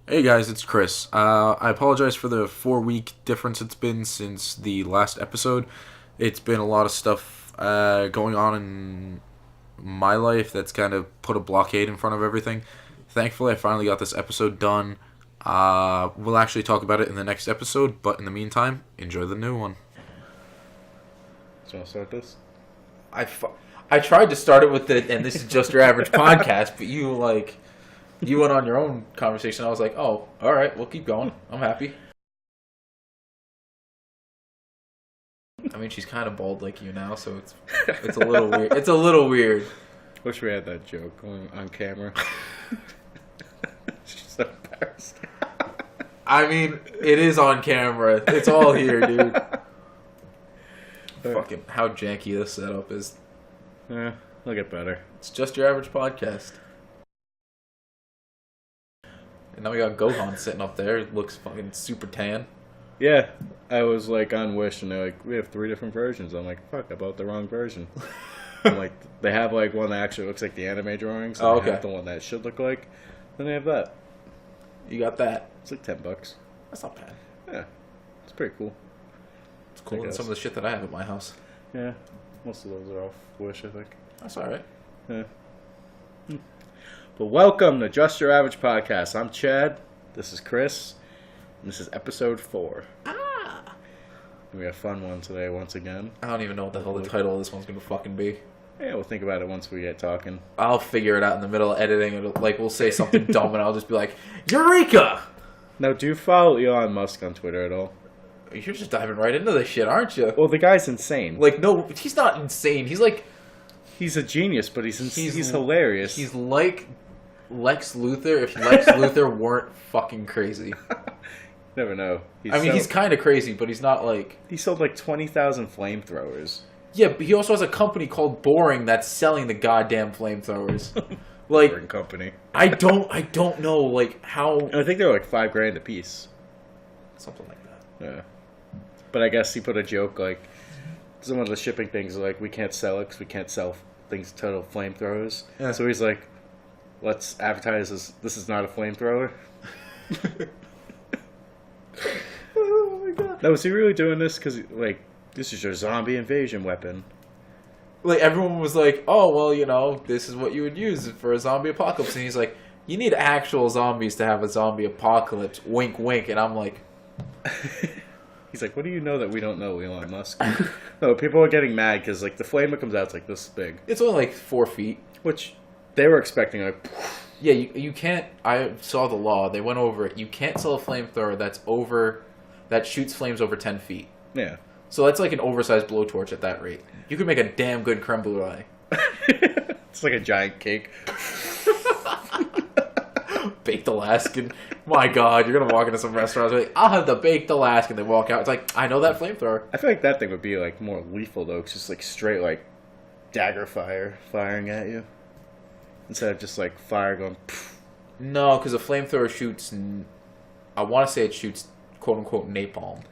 Hey guys, it's Chris. I apologize for the 4 week difference it's been since the last episode. It's been a lot of stuff going on in my life that's kind of put a blockade in front of everything. Thankfully, I finally got this episode done. We'll actually talk about it in the next episode, but in the meantime, enjoy the new one. Do you want to start this? I tried to start it with and this is just your average podcast, but you went on your own conversation. I was like, oh, all right, we'll keep going. I'm happy. I mean, she's kind of bald like you now, so it's a little weird. It's a little weird. Wish we had that joke on camera. She's so embarrassed. I mean, it is on camera. It's all here, dude. Fucking how janky this setup is. Yeah, it'll get better. It's just your average podcast. And now we got Gohan sitting up there. It looks fucking super tan. Yeah, I was like on Wish, and they're like, we have 3 different versions. I'm like, fuck, I bought the wrong version. I'm like, they have like one that actually looks like the anime drawings. And they have the one that should look like. Then they have that. You got that. It's like $10. That's not bad. Yeah, it's pretty cool. It's cooler than some of the shit that I have at my house. Yeah, most of those are off Wish, I think. That's all right. Yeah. But welcome to Just Your Average Podcast. I'm Chad. This is Chris. And this is episode 4. We have a fun one today once again. I don't even know what the hell the title of this one's gonna fucking be. Yeah, we'll think about it once we get talking. I'll figure it out in the middle of editing. We'll say something dumb and I'll just be like, Eureka! Now, do you follow Elon Musk on Twitter at all? You're just diving right into this shit, aren't you? Well, the guy's insane. No, he's not insane. He's a genius, but he's hilarious. He's like Lex Luthor if Lex Luthor weren't fucking crazy. Never know. He's kind of crazy, but he's not like... He sold like 20,000 flamethrowers. Yeah, but he also has a company called Boring that's selling the goddamn flamethrowers. Boring company. I don't know, like, how... And I think they're like $5,000 a piece. Something like that. Yeah. But I guess he put a joke like, some of the shipping things are like, we can't sell it because we can't sell things total flamethrowers. Yeah. So he's like, let's advertise this is not a flamethrower. Oh my god. Now, was he really doing this because, like, this is your zombie invasion weapon? Like, everyone was like, oh, well, this is what you would use for a zombie apocalypse. And he's like, you need actual zombies to have a zombie apocalypse. Wink, wink. And I'm like... He's like, what do you know that we don't know, Elon Musk? No, people are getting mad because, like, the flame that comes out is, like, this big. It's only, like, 4 feet. Which they were expecting, like... Yeah, you can't... I saw the law. They went over it. You can't sell a flamethrower that shoots flames over 10 feet. Yeah. So that's like an oversized blowtorch at that rate. You could make a damn good creme brulee. It's like a giant cake. Baked Alaskan. My God, you're gonna walk into some restaurants and be like, I'll have the baked Alaskan. They walk out. It's like, I know that flamethrower. I feel like that thing would be like more lethal though. It's just like straight like dagger fire firing at you instead of just like fire going. Poof. No, because a flamethrower shoots. I want to say it shoots quote unquote napalm.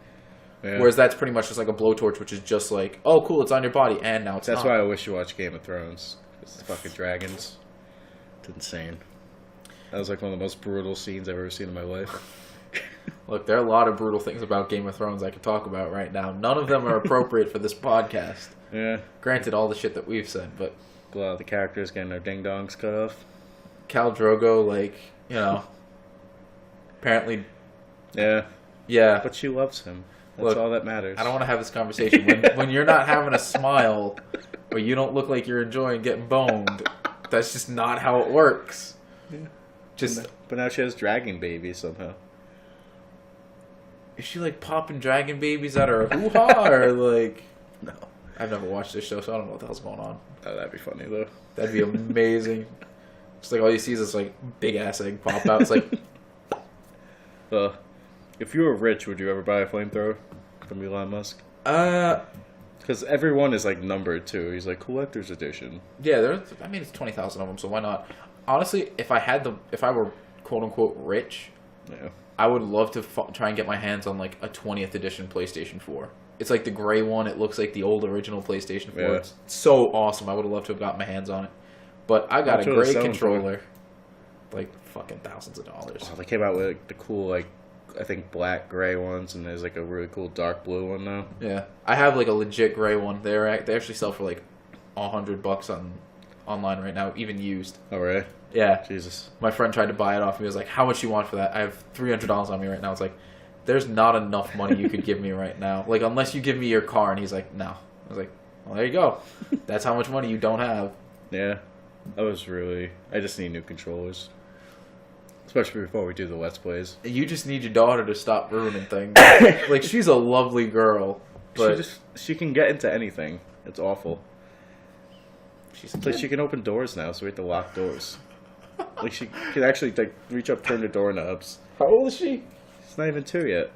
Yeah. Whereas that's pretty much just like a blowtorch, which is just like, oh, cool, it's on your body, and now it's That's not. why I wish you watched Game of Thrones. It's fucking dragons. It's insane. That was like one of the most brutal scenes I've ever seen in my life. Look, there are a lot of brutal things about Game of Thrones I could talk about right now. None of them are appropriate for this podcast. Yeah. Granted, all the shit that we've said, but... A lot of the characters getting their ding-dongs cut off. Khal Drogo, apparently... Yeah. Yeah. But she loves him. That's all that matters. I don't want to have this conversation. When you're not having a smile, or you don't look like you're enjoying getting boned, that's just not how it works. Yeah. But now she has dragon babies somehow. Is she like popping dragon babies out of her hoo-ha, or like... No. I've never watched this show, so I don't know what the hell's going on. Oh, that'd be funny though. That'd be amazing. Just like all you see is this like big ass egg pop out. It's like... If you were rich, would you ever buy a flamethrower from Elon Musk? Because everyone is like numbered too. He's like collector's edition. Yeah, it's 20,000 of them, so why not? Honestly, if I were quote unquote rich, yeah, I would love to try and get my hands on like a 20th edition PlayStation 4. It's like the gray one. It looks like the old original PlayStation 4. Yeah. It's so awesome. I would have loved to have got my hands on it, but I got a gray controller, like fucking thousands of dollars. Oh, they came out with like, the cool, like, I think black, gray ones, and there's like a really cool dark blue one now. Yeah, I have like a legit gray one. They actually sell for like $100 online right now, even used. Oh, really? Yeah. Jesus. My friend tried to buy it off me. He was like, "How much you want for that?" I have $300 on me right now. It's like, there's not enough money you could give me right now. Like, unless you give me your car. And he's like, "No." I was like, "Well, there you go. That's how much money you don't have." Yeah. I just need new controllers. Especially before we do the Let's Plays. You just need your daughter to stop ruining things. Like, she's a lovely girl, but she can get into anything. It's awful. she's It's like she can open doors now, so we have to lock doors. Like she can actually like reach up, turn the doorknobs. How old is she? She's not even 2 yet.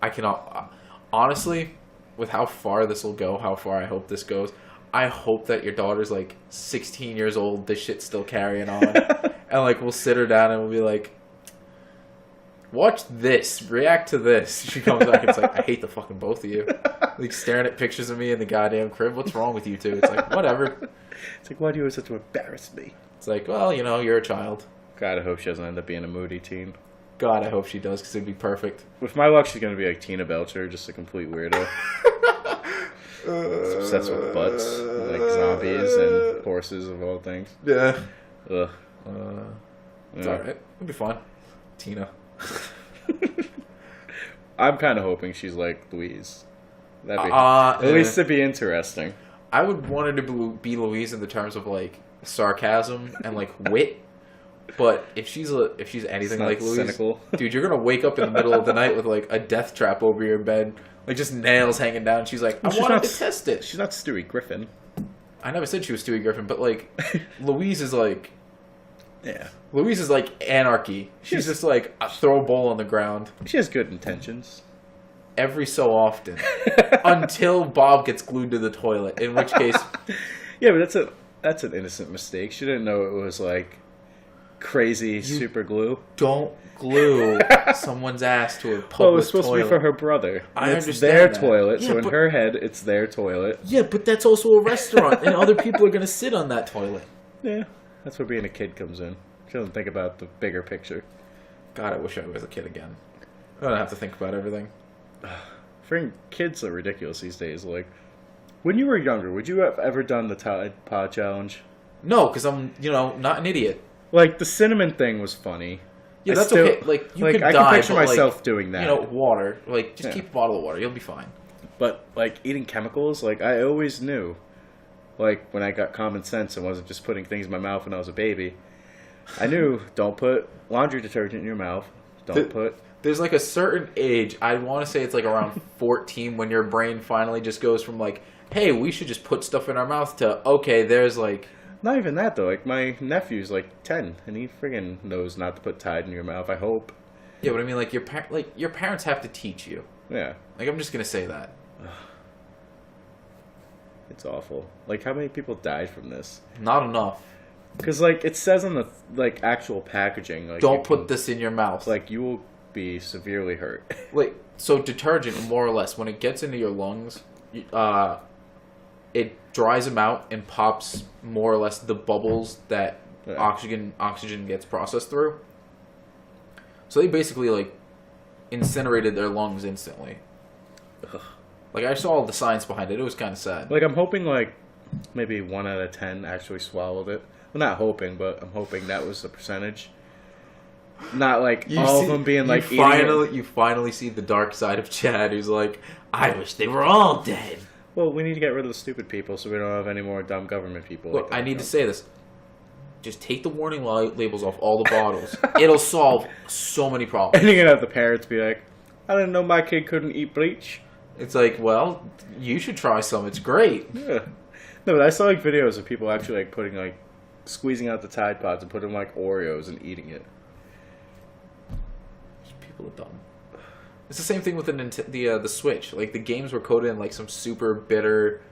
I cannot. Honestly, with how far this will go, how far I hope this goes, I hope that your daughter's like 16 years old, this shit's still carrying on. And like we'll sit her down and we'll be like, watch this, react to this. She comes back and it's like, I hate the fucking both of you. Like staring at pictures of me in the goddamn crib. What's wrong with you two? It's like, whatever. It's like, why do you always have to embarrass me? It's like, well, you know, you're a child. God, I hope she doesn't end up being a moody teen. God, I hope she does, because it'd be perfect. With my luck, she's gonna be like Tina Belcher, just a complete weirdo. Obsessed with butts, like zombies and horses of all things. Yeah. Ugh. It's alright. It'll be fun. Tina. I'm kind of hoping she's like Louise. At least it'd be interesting. I would want her to be Louise in the terms of like sarcasm and like wit. But if she's anything like Louise, cynical. Dude, you're gonna wake up in the middle of the night with like a death trap over your bed, like just nails hanging down. She's like, I wanted to test it. She's not Stewie Griffin. I never said she was Stewie Griffin, but like Louise is like, yeah, Louise is like anarchy. She's just like throw a bowl on the ground. She has good intentions. Every so often, until Bob gets glued to the toilet. In which case, yeah, but that's an innocent mistake. She didn't know it was like crazy super glue. Don't glue someone's ass to a public toilet. Well, it was supposed to be for her brother. I it's understand their that. toilet, Yeah, so in her head, it's their toilet. Yeah, but that's also a restaurant, and other people are going to sit on that toilet. Yeah, that's where being a kid comes in. She doesn't think about the bigger picture. God, I wish I was a kid again. I don't have to think about everything. Freaking kids are ridiculous these days. Like, when you were younger, would you have ever done the Tide Pod Challenge? No, because I'm, not an idiot. Like, the cinnamon thing was funny. Yeah, that's okay. Like, you could die, I can picture but, myself doing that. Water. Like, just keep a bottle of water. You'll be fine. But, like, eating chemicals, like, I always knew. Like, when I got common sense and wasn't just putting things in my mouth when I was a baby, I knew, don't put laundry detergent in your mouth. There's, like, a certain age, I want to say it's, like, around 14, when your brain finally just goes from, like, hey, we should just put stuff in our mouth to, okay, there's, like... Not even that, though. Like, my nephew's, like, 10, and he friggin' knows not to put Tide in your mouth, I hope. Yeah, but I mean, like, your parents have to teach you. Yeah. Like, I'm just gonna say that. It's awful. Like, how many people died from this? Not enough. Because, like, it says on the, like, actual packaging, like... Don't put this in your mouth. Like, you will be severely hurt. Like, so detergent, more or less, when it gets into your lungs, it dries them out and pops more or less the bubbles that oxygen gets processed through. So they basically like incinerated their lungs instantly. Ugh. Like I saw the science behind it. It was kind of sad. Like I'm hoping like maybe 1 out of 10 actually swallowed it. Well, not hoping, but I'm hoping that was the percentage. Not like of them being like you finally see the dark side of Chad, who's like, I wish they were all dead. Well, we need to get rid of the stupid people so we don't have any more dumb government people. Look, I need to say this. Just take the warning labels off all the bottles. It'll solve so many problems. And you're going to have the parents be like, I didn't know my kid couldn't eat bleach. It's like, well, you should try some. It's great. Yeah. No, but I saw like videos of people actually like putting like, squeezing out the Tide Pods and putting like Oreos and eating it. People are dumb. It's the same thing with the Switch. Like the games were coded in like some super bitter.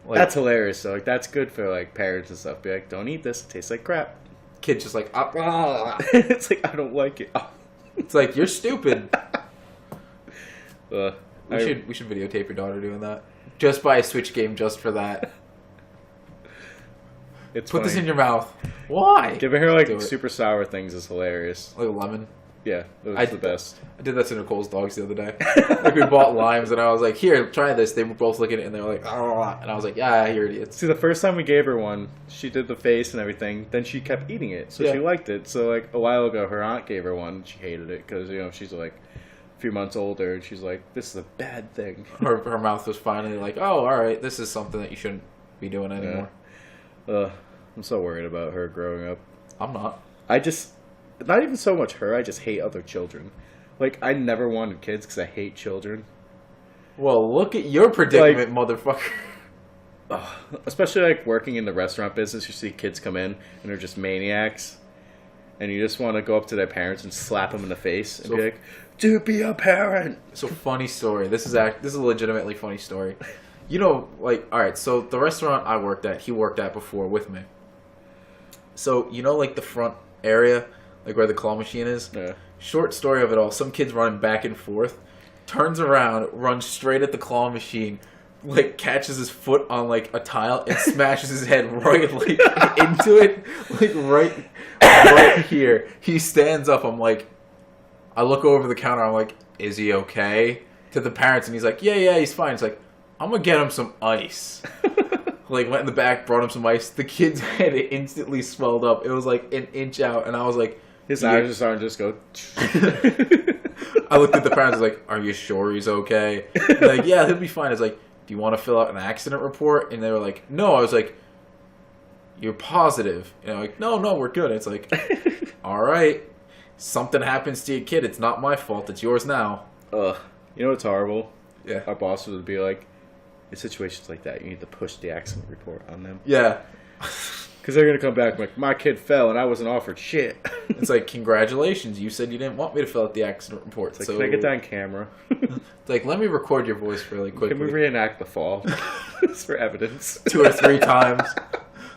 Like, that's hilarious. though. Like that's good for like parents and stuff. Be like, don't eat this. It tastes like crap. Kids just like, it's like I don't like it. It's like you're stupid. We should videotape your daughter doing that. Just buy a Switch game just for that. It's Put this funny. in your mouth. Why? Giving her Do like it. super sour things is hilarious. Like a lemon. Yeah, it was I the did best. I did that to Nicole's dogs the other day. Like we bought limes, and I was like, "Here, try this." They were both looking at it, and they were like, "Ah," and I was like, "Yeah, you're idiots." See, the first time we gave her one, she did the face and everything. Then she kept eating it, so Yeah. she liked it. So like a while ago, her aunt gave her one. And she hated it because she's like a few months older, and she's like, "This is a bad thing." Her mouth was finally like, "Oh, all right, this is something that you shouldn't be doing anymore." I'm so worried about her growing up. I'm not. I just, not even so much her. I just hate other children. Like I never wanted kids because I hate children. Well, look at your predicament, motherfucker. Especially like working in the restaurant business, you see kids come in and they're just maniacs, and you just want to go up to their parents and slap them in the face and be like, "Dude, be a parent." So funny story. This is a legitimately funny story. You know, like, all right. So the restaurant I worked at, he worked at before with me. So you know, like the front area, like where the claw machine is. Yeah. Short story of it all. Some kid's running back and forth, turns around, runs straight at the claw machine, like catches his foot on like a tile and smashes his head right like into it, like right here. He stands up. I'm like, I look over the counter. I'm like, is he okay? To the parents, and he's like, yeah, he's fine. It's like, I'm gonna get him some ice. Like went in the back, brought him some ice. The kid's head instantly swelled up. It was like an inch out, and I was like, His eyes just started to just go. I looked at the parents. I was like, "Are you sure he's okay?" They're like, "Yeah, he'll be fine." I was like, "Do you want to fill out an accident report?" And they were like, "No." I was like, "You're positive?" And they're like, "No, we're good." It's like, all right, something happens to your kid. It's not my fault. It's yours now. Ugh. You know what's horrible? Yeah. Our boss would be like, in situations like that, you need to push the accident report on them. Yeah. Because they're going to come back like, my kid fell and I wasn't offered shit. It's like, congratulations. You said you didn't want me to fill out the accident report. It's like, so can I get that on camera? It's like, let me record your voice really quickly. Can we reenact the fall? It's for evidence. 2 or 3 times.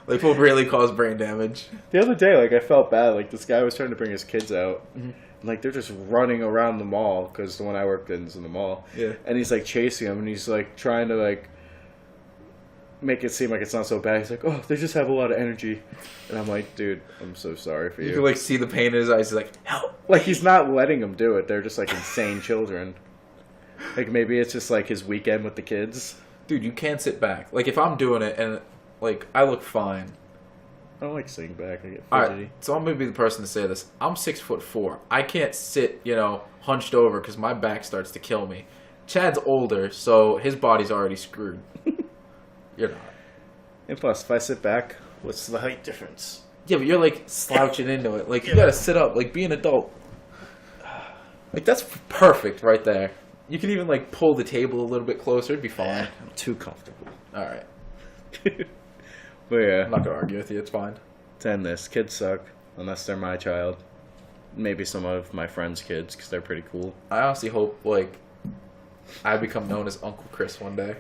Like, will really cause brain damage. The other day, like, I felt bad. Like, this guy was trying to bring his kids out. Mm-hmm. And, like, they're just running around the mall, because the one I worked in is in the mall. Yeah. And he's, like, chasing them, and he's, like, trying to, like, make it seem like it's not so bad. He's like, oh, they just have a lot of energy. And I'm like, dude, I'm so sorry for you. You can, like, see the pain in his eyes. He's like, help. Like, he's not letting them do it. They're just, like, insane children. Like, maybe it's just, like, his weekend with the kids. Dude, you can't sit back. Like, if I'm doing it and, like, I look fine. I don't like sitting back. I get fidgety. Alright, so I'm going to be the person to say this. I'm 6'4". I can't sit, hunched over because my back starts to kill me. Chad's older, so his body's already screwed. You're not. And plus, if I sit back, what's the height difference? Yeah, but you're, like, slouching into it. Like, you gotta sit up. Like, be an adult. Like, that's perfect right there. You can even, like, pull the table a little bit closer. It'd be fine. I'm too comfortable. Alright. But yeah, I'm not gonna argue with you. It's fine. to end this, kids suck, unless they're my child. Maybe some of my friends' kids, because they're pretty cool. I honestly hope, like, I become known as Uncle Chris one day.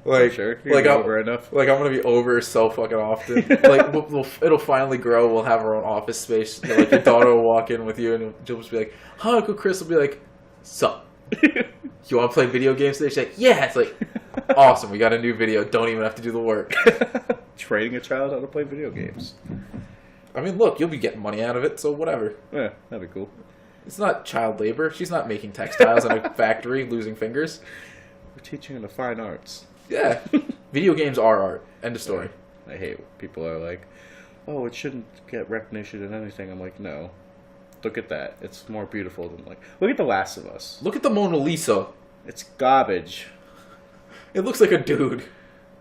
Like, Sure, like you're I'm over enough. Like, I'm gonna be over so fucking often. Like, it'll finally grow. We'll have our own office space. Like, your daughter will walk in with you, and she'll just be like, "Hi, Uncle Chris." Will be like, "Sup? You want to play video games today?" She's like, "Yeah." It's like, awesome. We got a new video. Don't even have to do the work. Training a child how to play video games. I mean, look, you'll be getting money out of it, so whatever. Yeah, that'd be cool. It's not child labor. She's not making textiles in a factory, losing fingers. We're teaching in the fine arts. Yeah. Video games are art. End of story. I hate when people are like, oh, it shouldn't get recognition in anything. I'm like, no. Look at that. It's more beautiful than, like, look at The Last of Us. Look at the Mona Lisa. It's garbage. It looks like a dude.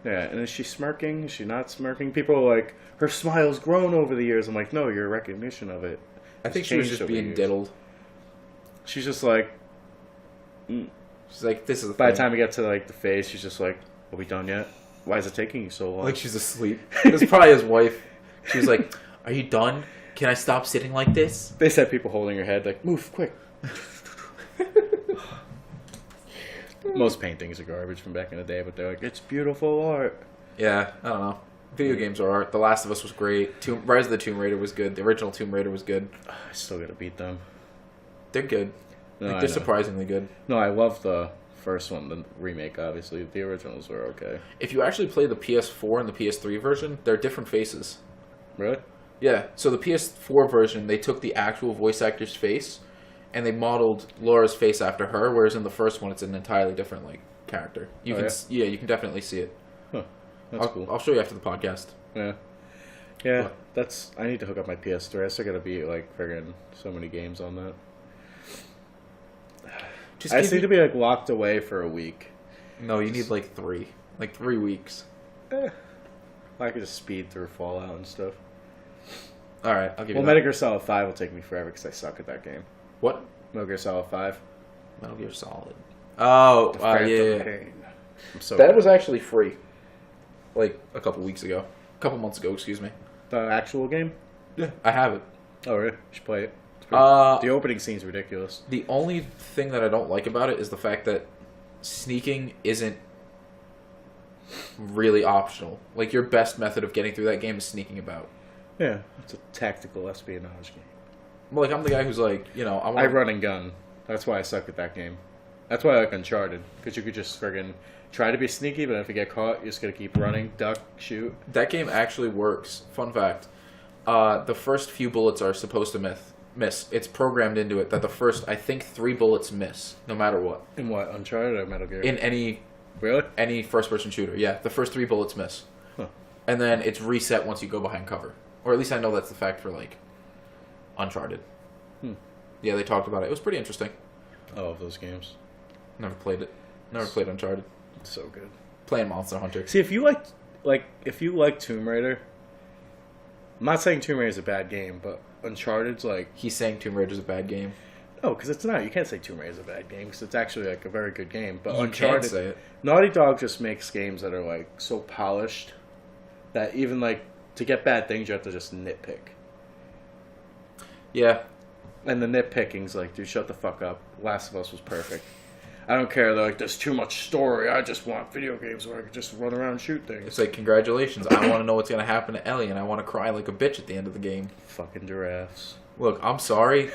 Yeah, and is she smirking? Is she not smirking? People are like, her smile's grown over the years. I'm like, no, your recognition of it. I think she was just being diddled. She's just like, She's like, this is the by thing. the time we get to, like, the face, she's just like, are we done yet? Why is it taking you so long? Like she's asleep. It was probably his wife. She was like, are you done? Can I stop sitting like this? They said people holding her head, like, move, quick. Most paintings are garbage from back in the day, but they're like, it's beautiful art. Yeah, I don't know. Video games are art. The Last of Us was great. Rise of the Tomb Raider was good. The original Tomb Raider was good. I still gotta beat them. They're good. No, Like, I they're know. surprisingly good. No, I love the first one, the remake, obviously. The originals were okay. If you actually play the PS4 and the PS3 version, they're different faces. Really? Yeah. So the PS4 version, they took the actual voice actor's face, and they modeled Laura's face after her. Whereas in the first one, it's an entirely different character. You you can definitely see it. Huh. That's cool. I'll show you after the podcast. Yeah. Yeah, I need to hook up my PS3. I still gotta beat friggin' so many games on that. I just need to be locked away for a week. No, you need 3. 3 weeks. I could just speed through Fallout and stuff. All right, I'll give you. Well, that. Metal Gear Solid 5 will take me forever because I suck at that game. What? Metal Gear Solid 5. Metal Gear Solid. Oh, yeah. I'm so that bad. was actually free. A couple weeks ago. A couple months ago, excuse me. The actual game? Yeah, I have it. Oh, really? You should play it. The opening scene's ridiculous. The only thing that I don't like about it is the fact that sneaking isn't really optional. Your best method of getting through that game is sneaking about. Yeah, it's a tactical espionage game. I'm the guy who's I run and gun. That's why I suck at that game. That's why I like Uncharted. Because you could just friggin' try to be sneaky, but if you get caught, you're just going to keep running, duck, shoot. That game actually works. Fun fact. The first few bullets are supposed to miss. It's programmed into it that the first, I think, 3 bullets miss, no matter what. In what, Uncharted or Metal Gear? In any... Really? Any first-person shooter, yeah. The first 3 bullets miss. Huh. And then it's reset once you go behind cover. Or at least I know that's the fact for, Uncharted. Yeah, they talked about it. It was pretty interesting. I love those games. Never played it. Never played Uncharted. It's so good. Playing Monster Hunter. See, if you like Tomb Raider, I'm not saying Tomb Raider is a bad game, but Uncharted's He's saying Tomb Raider's a bad game. No, because it's not. You can't say Tomb Raider is a bad game because it's actually a very good game. But You Uncharted, can't say it. Naughty Dog just makes games that are so polished that even to get bad things you have to just nitpick. Yeah. And the nitpicking's dude, shut the fuck up. Last of Us was perfect. I don't care. They're there's too much story. I just want video games where I can just run around and shoot things. It's congratulations. I want to know what's going to happen to Ellie, and I want to cry like a bitch at the end of the game. Fucking giraffes. Look, I'm sorry.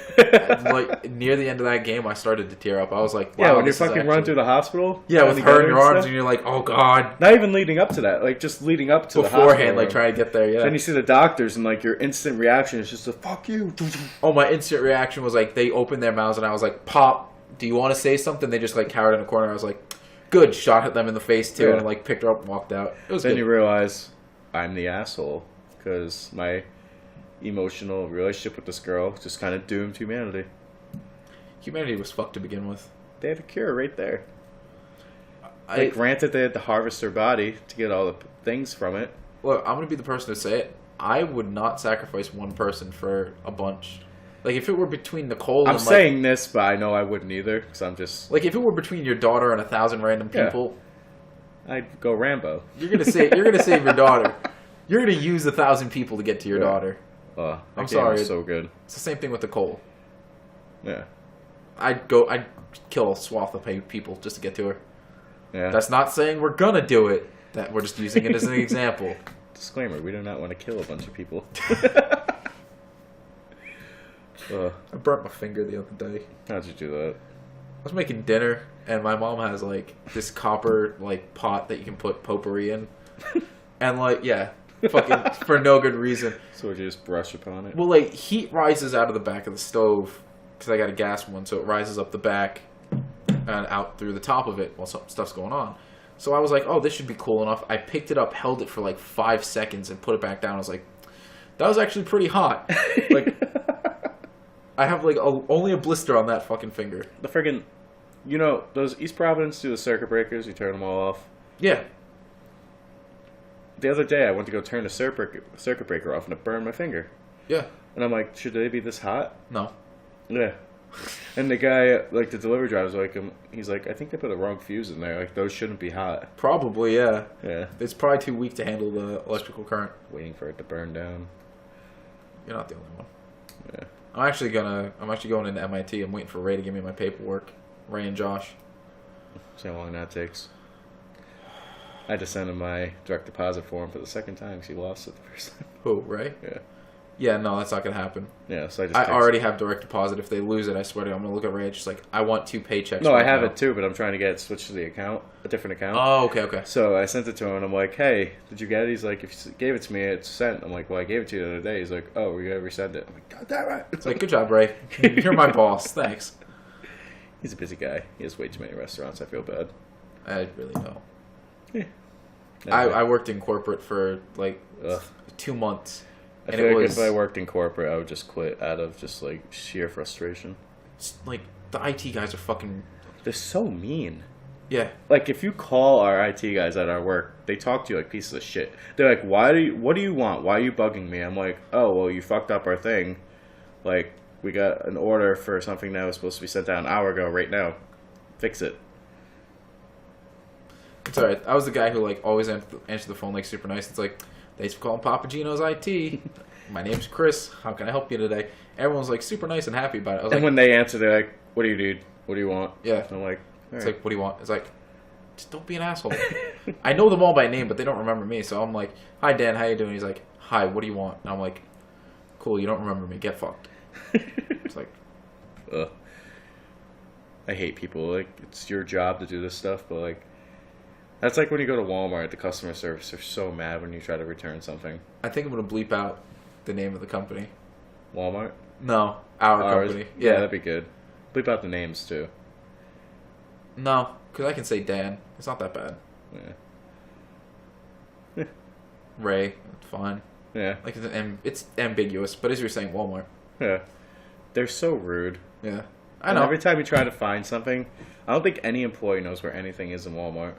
Near the end of that game, I started to tear up. I was like, wow. Yeah, when you fucking run through the hospital. Yeah, with her in your arms, and you're like, oh, God. Not even leading up to that. Just leading up to beforehand, the hospital. trying to get there, yeah. Then you see the doctors, and your instant reaction is just a fuck you. Oh, my instant reaction was they opened their mouths, and I was like, Pop, do you want to say something? They just cowered in a corner. I was like, good. Shot at them in the face, too, and picked her up and walked out. It was then good. You realize I'm the asshole because my emotional relationship with this girl just kind of doomed humanity. Humanity was fucked to begin with. They had a cure right there. Granted, they had to harvest her body to get all the things from it. Look, I'm going to be the person to say it. I would not sacrifice one person for a bunch. If it were between Nicole I'm saying this, but I know I wouldn't either, because I'm just... if it were between your daughter and 1,000 random people... I'd go Rambo. You're going to save your daughter. You're going to use 1,000 people to get to your daughter. I'm sorry. So good. It's the same thing with Nicole. Yeah. I'd kill a swath of people just to get to her. Yeah. That's not saying we're gonna do it. That we're just using it as an example. Disclaimer: we do not want to kill a bunch of people. I burnt my finger the other day. How'd you do that? I was making dinner, and my mom has this copper pot that you can put potpourri in, and fucking for no good reason. So would you just brush upon it? Well, heat rises out of the back of the stove because I got a gas one, so it rises up the back and out through the top of it while some stuff's going on. So I was like, oh, this should be cool enough. I picked it up, held it for 5 seconds, and put it back down. I was like, that was actually pretty hot. I have only a blister on that fucking finger. The friggin', those East Providence do the circuit breakers. You turn them all off. Yeah. The other day, I went to go turn the circuit breaker off, and it burned my finger. Yeah. And I'm like, should they be this hot? No. Yeah. And the guy, the delivery driver, he's like, I think they put the wrong fuse in there. Those shouldn't be hot. Probably, yeah. Yeah. It's probably too weak to handle the electrical current. Waiting for it to burn down. You're not the only one. Yeah. I'm actually going into MIT. I'm waiting for Ray to give me my paperwork. Ray and Josh. See how long that takes. I had to send him my direct deposit form for the second time because he lost it the first time. Who, Ray? Yeah. Yeah, no, that's not gonna happen. Yeah, so I already have direct deposit. If they lose it, I swear to you, I'm gonna look at Ray. Just like, I want 2 paychecks. No, I have it too, but I'm trying to get it switched to the account, a different account. Oh, okay. So I sent it to him, and I'm like, hey, did you get it? He's like, if you gave it to me, it's sent. I'm like, well, I gave it to you the other day. He's like, oh, we gotta resend it. I'm like, God damn it. It's like, good job, Ray. You're my boss. Thanks. He's a busy guy. He has way too many restaurants. I feel bad. I really don't. Yeah. I worked in corporate for like Ugh. 2 months. I feel like if I worked in corporate, I would just quit out of just like sheer frustration. Like, the IT guys are fucking... They're so mean. Yeah. Like, if you call our IT guys at our work, they talk to you like pieces of shit. They're like, what do you want? Why are you bugging me? I'm like, oh, well, you fucked up our thing. Like, we got an order for something that was supposed to be sent out an hour ago right now. Fix it. It's alright. I was the guy who, like, always answered the phone, like, super nice. It's like, thanks for calling Papa Gino's IT. My name's Chris. How can I help you today? Everyone's, like, super nice and happy about it. I was And like, when they answer, they're like, what do you need? What do you want? yeah. I'm like, It's like, what do you want? It's like, just don't be an asshole. I know them all by name, but they don't remember me. So I'm like, hi, Dan. How you doing? He's like, hi, what do you want? And I'm like, cool, you don't remember me. Get fucked. It's like... Ugh. I hate people. Like, it's your job to do this stuff, but, like, that's like when you go to Walmart, the customer service are so mad when you try to return something. I think I'm going to bleep out the name of the company. Walmart? No, our Ours? company. Yeah, Yeah. that'd be good. Bleep out the names, too. No, because I can say Dan. It's not that bad. Yeah. Ray, it's fine. Yeah. Like, it's ambiguous, but as you're saying, Walmart. Yeah. They're so rude. Yeah. I And know. every time you try to find something, I don't think any employee knows where anything is in Walmart.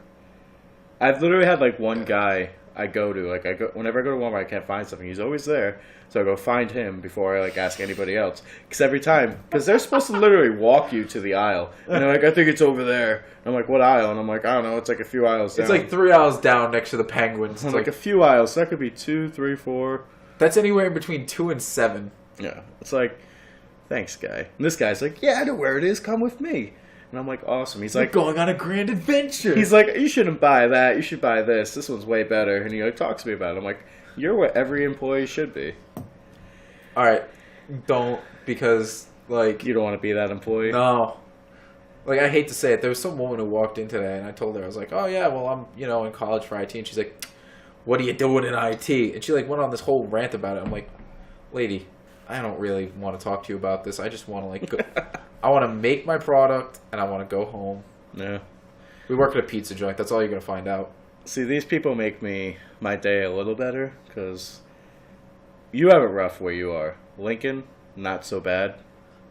I've literally had like one guy I go to, like whenever I go to Walmart, I can't find something. He's always there, so I go find him before I like ask anybody else. Because every time, because they're supposed to literally walk you to the aisle, and they're like, I think it's over there. I'm like, what aisle? And I'm like, I don't know. It's like a few aisles down. It's like 3 aisles down next to the Penguins. I'm It's like a few aisles. So that could be 2, 3, 4. that's anywhere between 2 and 7. Yeah, it's like, thanks, guy. And this guy's like, yeah, I know where it is. Come with me. And I'm like, awesome. He's like, We're going on a grand adventure. he's like, you shouldn't buy that. You should buy this. This one's way better. And he like talks to me about it. I'm like, you're what every employee should be. All right, don't, because like You don't want to be that employee. no, like I hate to say it. There was some woman who walked in today, and I told her, I was like, oh yeah, well I'm in college for IT, and she's like, what are you doing in IT? And she like went on this whole rant about it. I'm like, lady, I don't really want to talk to you about this. I just want to like go. I want to make my product, and I want to go home. Yeah. We work at a pizza joint. That's all you're going to find out. See, these people make my day a little better because you have it rough where you are. Lincoln, not so bad.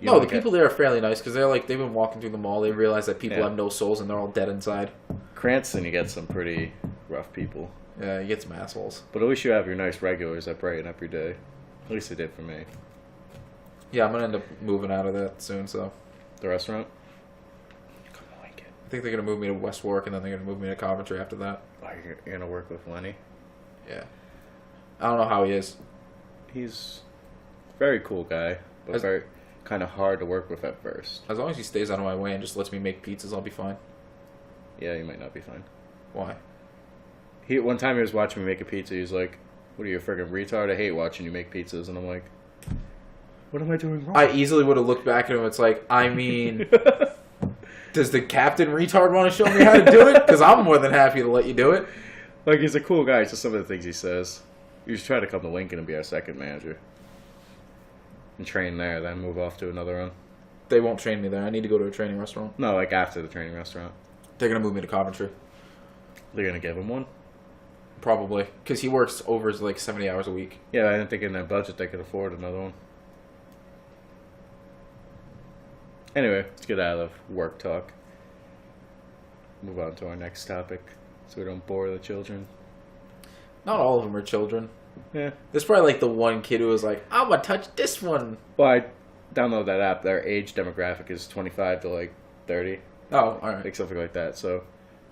You No, don't the get- people there are fairly nice because they're like, they've been walking through the mall. They realize that people Yeah. have no souls and they're all dead inside. Cranston, you get some pretty rough people. Yeah, you get some assholes. But at least you have your nice regulars that brighten up your day. At least they did for me. Yeah, I'm going to end up moving out of that soon, so. The restaurant? Come to Lincoln. I think they're going to move me to West Warwick and then they're going to move me to Coventry after that. Oh, you're going to work with Lenny? Yeah. I don't know how he is. He's a very cool guy, but As- very kind of hard to work with at first. As long as he stays out of my way and just lets me make pizzas, I'll be fine. Yeah, you might not be fine. Why? One time he was watching me make a pizza. He was like, "What are you, a friggin' retard? I hate watching you make pizzas." And I'm like, "What am I doing wrong?" I easily would have looked back at him. It's like, I mean, does the captain retard want to show me how to do it? Because I'm more than happy to let you do it. Like, he's a cool guy. It's just some of the things he says. You should try to come to Lincoln and be our second manager. And train there, then move off to another one. They won't train me there. I need to go to a training restaurant. No, like after the training restaurant. They're going to move me to Coventry. They're going to give him one? Probably. Because he works over like 70 hours a week. Yeah, I didn't think in their budget they could afford another one. Anyway, let's get out of work talk. Move on to our next topic so we don't bore the children. Not all of them are children. Yeah. There's probably like the one kid who was like, I'm going to touch this one. Well, I download that app. Their age demographic is 25 to like 30. Oh, all right. Like something like that. So,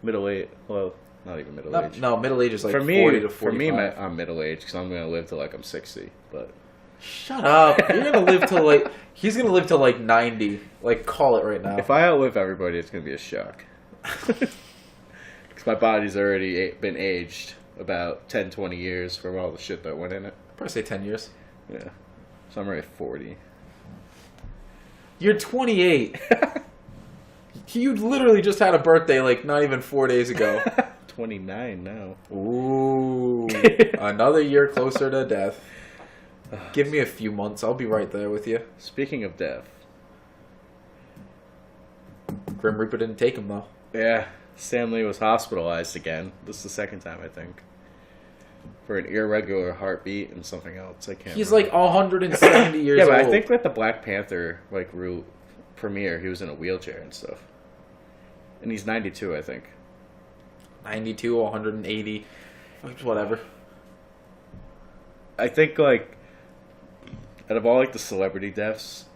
middle age. Well, not even middle age. No, middle age is like for me, 40 to 45. For me, I'm middle age because I'm going to live till like I'm 60. But Shut up. You're going to live till like... He's going to live till like 90. Like, call it right now. if I outlive everybody, it's going to be a shock. Because my body's already been aged about 10, 20 years from all the shit that went in it. Probably say 10 years. Yeah. So I'm already 40. You're 28. You literally just had a birthday like not even 4 days ago. 29 now. Ooh. Another year closer to death. Give me a few months. I'll be right there with you. Speaking of death. Grim Reaper didn't take him, though. Yeah. Stan Lee was hospitalized again. This is the second time, I think. For an irregular heartbeat and something else. I can't He's remember. like 170 years old. Yeah, but I think at the Black Panther premiere, he was in a wheelchair and stuff. And he's 92, I think. 92, 180, whatever. I think, like, out of all, like, the celebrity deaths,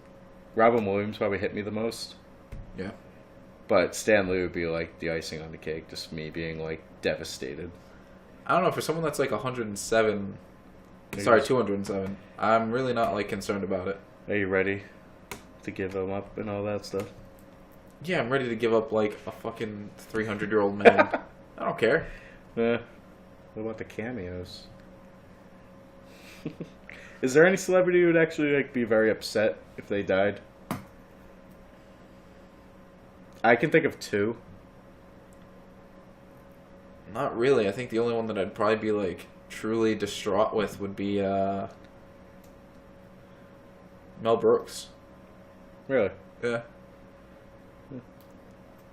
Robin Williams probably hit me the most. Yeah. But Stan Lee would be, like, the icing on the cake, just me being, like, devastated. I don't know, for someone that's like 107, sorry, 207, I'm really not, like, concerned about it. Are you ready to give him up and all that stuff? Yeah, I'm ready to give up, like, a fucking 300-year-old man. I don't care. What about the cameos? Is there any celebrity who would actually, like, be very upset if they died? I can think of two. Not really. I think the only one that I'd probably be, like, truly distraught with would be, Mel Brooks. Really? Yeah.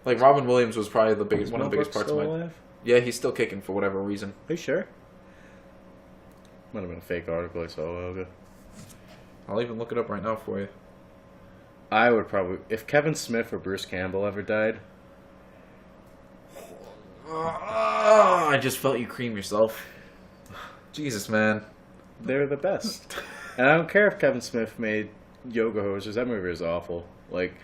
Like, Robin Williams was probably the biggest, one of the biggest parts of my... Alive? Yeah, he's still kicking for whatever reason. Are you sure? Might have been a fake article I saw a while ago. I'll even look it up right now for you. I would probably... If Kevin Smith or Bruce Campbell ever died... I just felt you cream yourself. Jesus, man. They're the best. And I don't care if Kevin Smith made Yoga Hosers. That movie is awful. Like,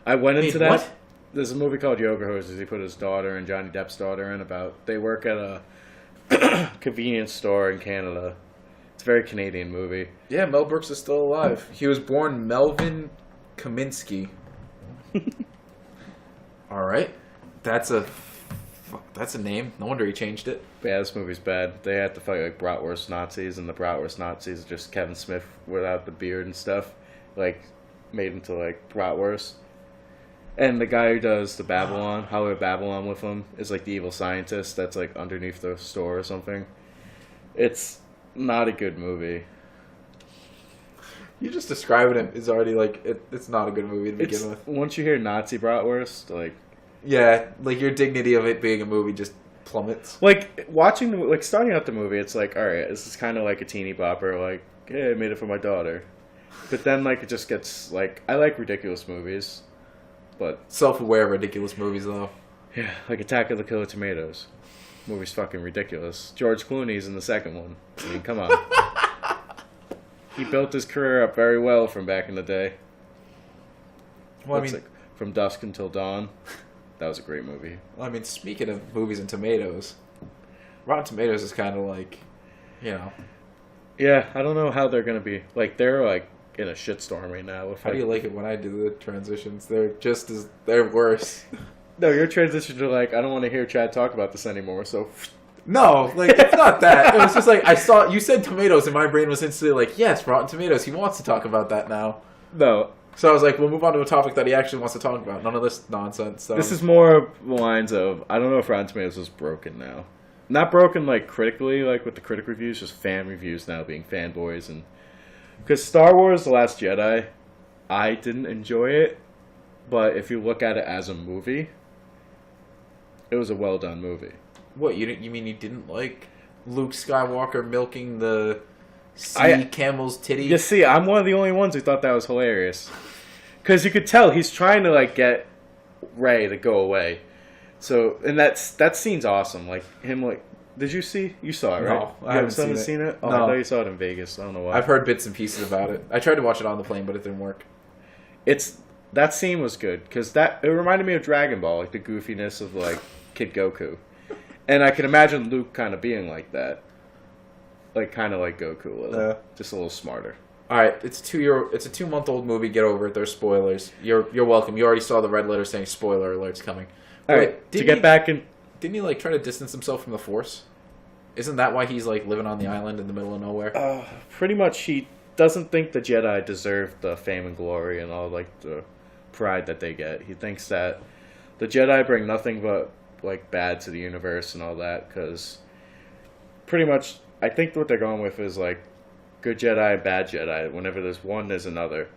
I went into that... What? There's a movie called Yoga Hosers. He put his daughter and Johnny Depp's daughter in about... They work at a convenience store in Canada. It's a very Canadian movie. Yeah, Mel Brooks is still alive. He was born Melvin Kaminsky. All right. That's a name. No wonder he changed it. But yeah, this movie's bad. They had to fight like bratwurst Nazis, and the bratwurst Nazis are just Kevin Smith without the beard and stuff, like made into like bratwurst. And the guy who does the Babylon, Hollywood Babylon with him, is like the evil scientist that's like underneath the store or something. It's not a good movie. You just describing it is already like it's not a good movie to begin with. Once you hear Nazi bratwurst, like yeah, like your dignity of it being a movie just plummets. like watching like starting out the movie, it's like all right, this is kind of like a teeny bopper, like hey, I made it for my daughter. But then like it just gets like I like ridiculous movies. But self-aware ridiculous movies though. Yeah, like Attack of the Killer Tomatoes. Movie's fucking ridiculous. George Clooney's in the second one. I mean, come on. He built his career up very well from back in the day. Well, Looks like From Dusk Until Dawn. That was a great movie. Well, I mean, speaking of movies and tomatoes, Rotten Tomatoes is kind of like, you know. Yeah, I don't know how they're gonna be. Like they're like in a shitstorm right now. How do you like it when I do the transitions? They're worse. No, your transitions are like, I don't want to hear Chad talk about this anymore, so... No, like, it's not that. It was just like, I saw, you said tomatoes, and my brain was instantly like, yes, Rotten Tomatoes, he wants to talk about that now. No. So I was like, we'll move on to a topic that he actually wants to talk about. None of this nonsense. This is more the lines of, I don't know if Rotten Tomatoes is broken now. Not broken, like, critically, like, with the critic reviews, just fan reviews now being fanboys, and... Because Star Wars The Last Jedi, I didn't enjoy it, but if you look at it as a movie, it was a well-done movie. What, you mean you didn't like Luke Skywalker milking the sea camel's titty? You see, I'm one of the only ones who thought that was hilarious. Because you could tell he's trying to, like, get Rey to go away. So, and that scene's awesome. Like, him, like... Did you see? You saw it, right? No, I haven't seen it. Oh, no. I thought you saw it in Vegas. I don't know why. I've heard bits and pieces about it. I tried to watch it on the plane, but it didn't work. That scene was good because it reminded me of Dragon Ball, like the goofiness of like Kid Goku, and I can imagine Luke kind of being like that, like kind of like Goku, a little, just a little smarter. All right, it's a 2-month-old movie. Get over it. There's spoilers. You're welcome. You already saw the red letter saying spoiler alerts coming. All right, to get back in. Didn't he like try to distance himself from the Force? Isn't that why he's like living on the island in the middle of nowhere? Pretty much he doesn't think the Jedi deserve the fame and glory and all like the pride that they get. He thinks that the Jedi bring nothing but like bad to the universe and all that, because pretty much I think what they're going with is like good Jedi, bad Jedi. Whenever there's one, there's another.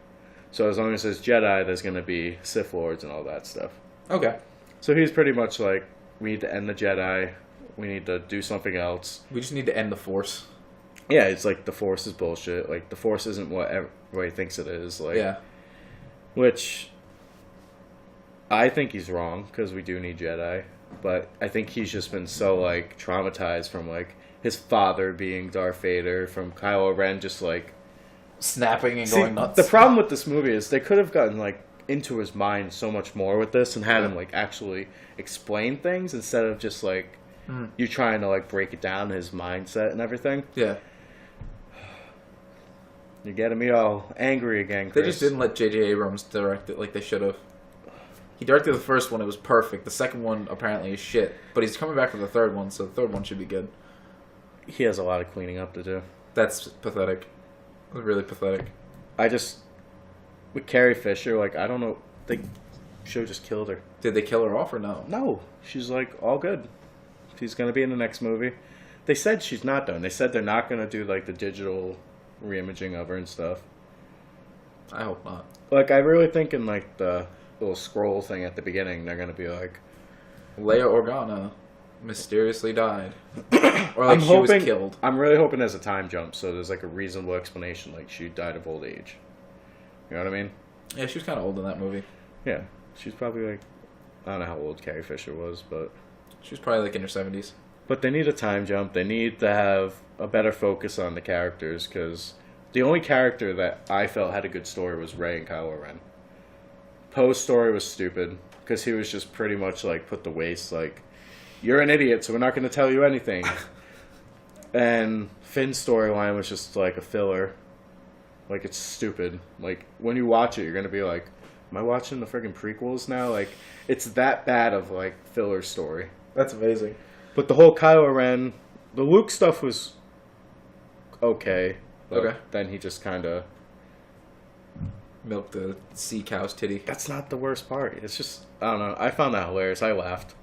So as long as there's Jedi, there's going to be Sith Lords and all that stuff. Okay. So he's pretty much like, we need to end the Jedi. We need to do something else. We just need to end the Force. Yeah, it's like the Force is bullshit. Like the Force isn't what everybody thinks it is. Like, Yeah. Which I think he's wrong, because we do need Jedi. But I think he's just been so like traumatized from like his father being Darth Vader, from Kylo Ren just like Snapping and going nuts. The problem with this movie is they could have gotten like into his mind so much more with this and had him like actually explain things instead of just like you trying to like break it down, his mindset and everything. Yeah. You're getting me all angry again, Chris. They just didn't let J.J. Abrams direct it like they should have. He directed the first one, it was perfect. The second one apparently is shit. But he's coming back for the third one, so the third one should be good. He has a lot of cleaning up to do. That's pathetic. Really pathetic. I just... With Carrie Fisher, like, I don't know... They should have just killed her. Did they kill her off or no? No. She's, like, all good. She's going to be in the next movie. They said she's not done. They said they're not going to do, like, the digital reimaging of her and stuff. I hope not. Like, I really think in, like, the little scroll thing at the beginning, they're going to be like... Leia Organa mysteriously died. Or, like, she was killed. I'm really hoping there's a time jump, so there's, like, a reasonable explanation, like, she died of old age. You know what I mean? Yeah, she was kind of old in that movie. Yeah. She's probably, like... I don't know how old Carrie Fisher was, but... She was probably, like, in her 70s. But they need a time jump. They need to have a better focus on the characters, because the only character that I felt had a good story was Rey and Kylo Ren. Poe's story was stupid, because he was just pretty much, like, put to waste, like, you're an idiot, so we're not going to tell you anything. And Finn's storyline was just, like, a filler. Like, it's stupid. Like, when you watch it, you're going to be like, am I watching the friggin' prequels now? Like, it's that bad of, like, filler story. That's amazing. But the whole Kylo Ren, the Luke stuff was okay. But then he just kind of... Milked the sea cow's titty. That's not the worst part. It's just, I don't know. I found that hilarious. I laughed.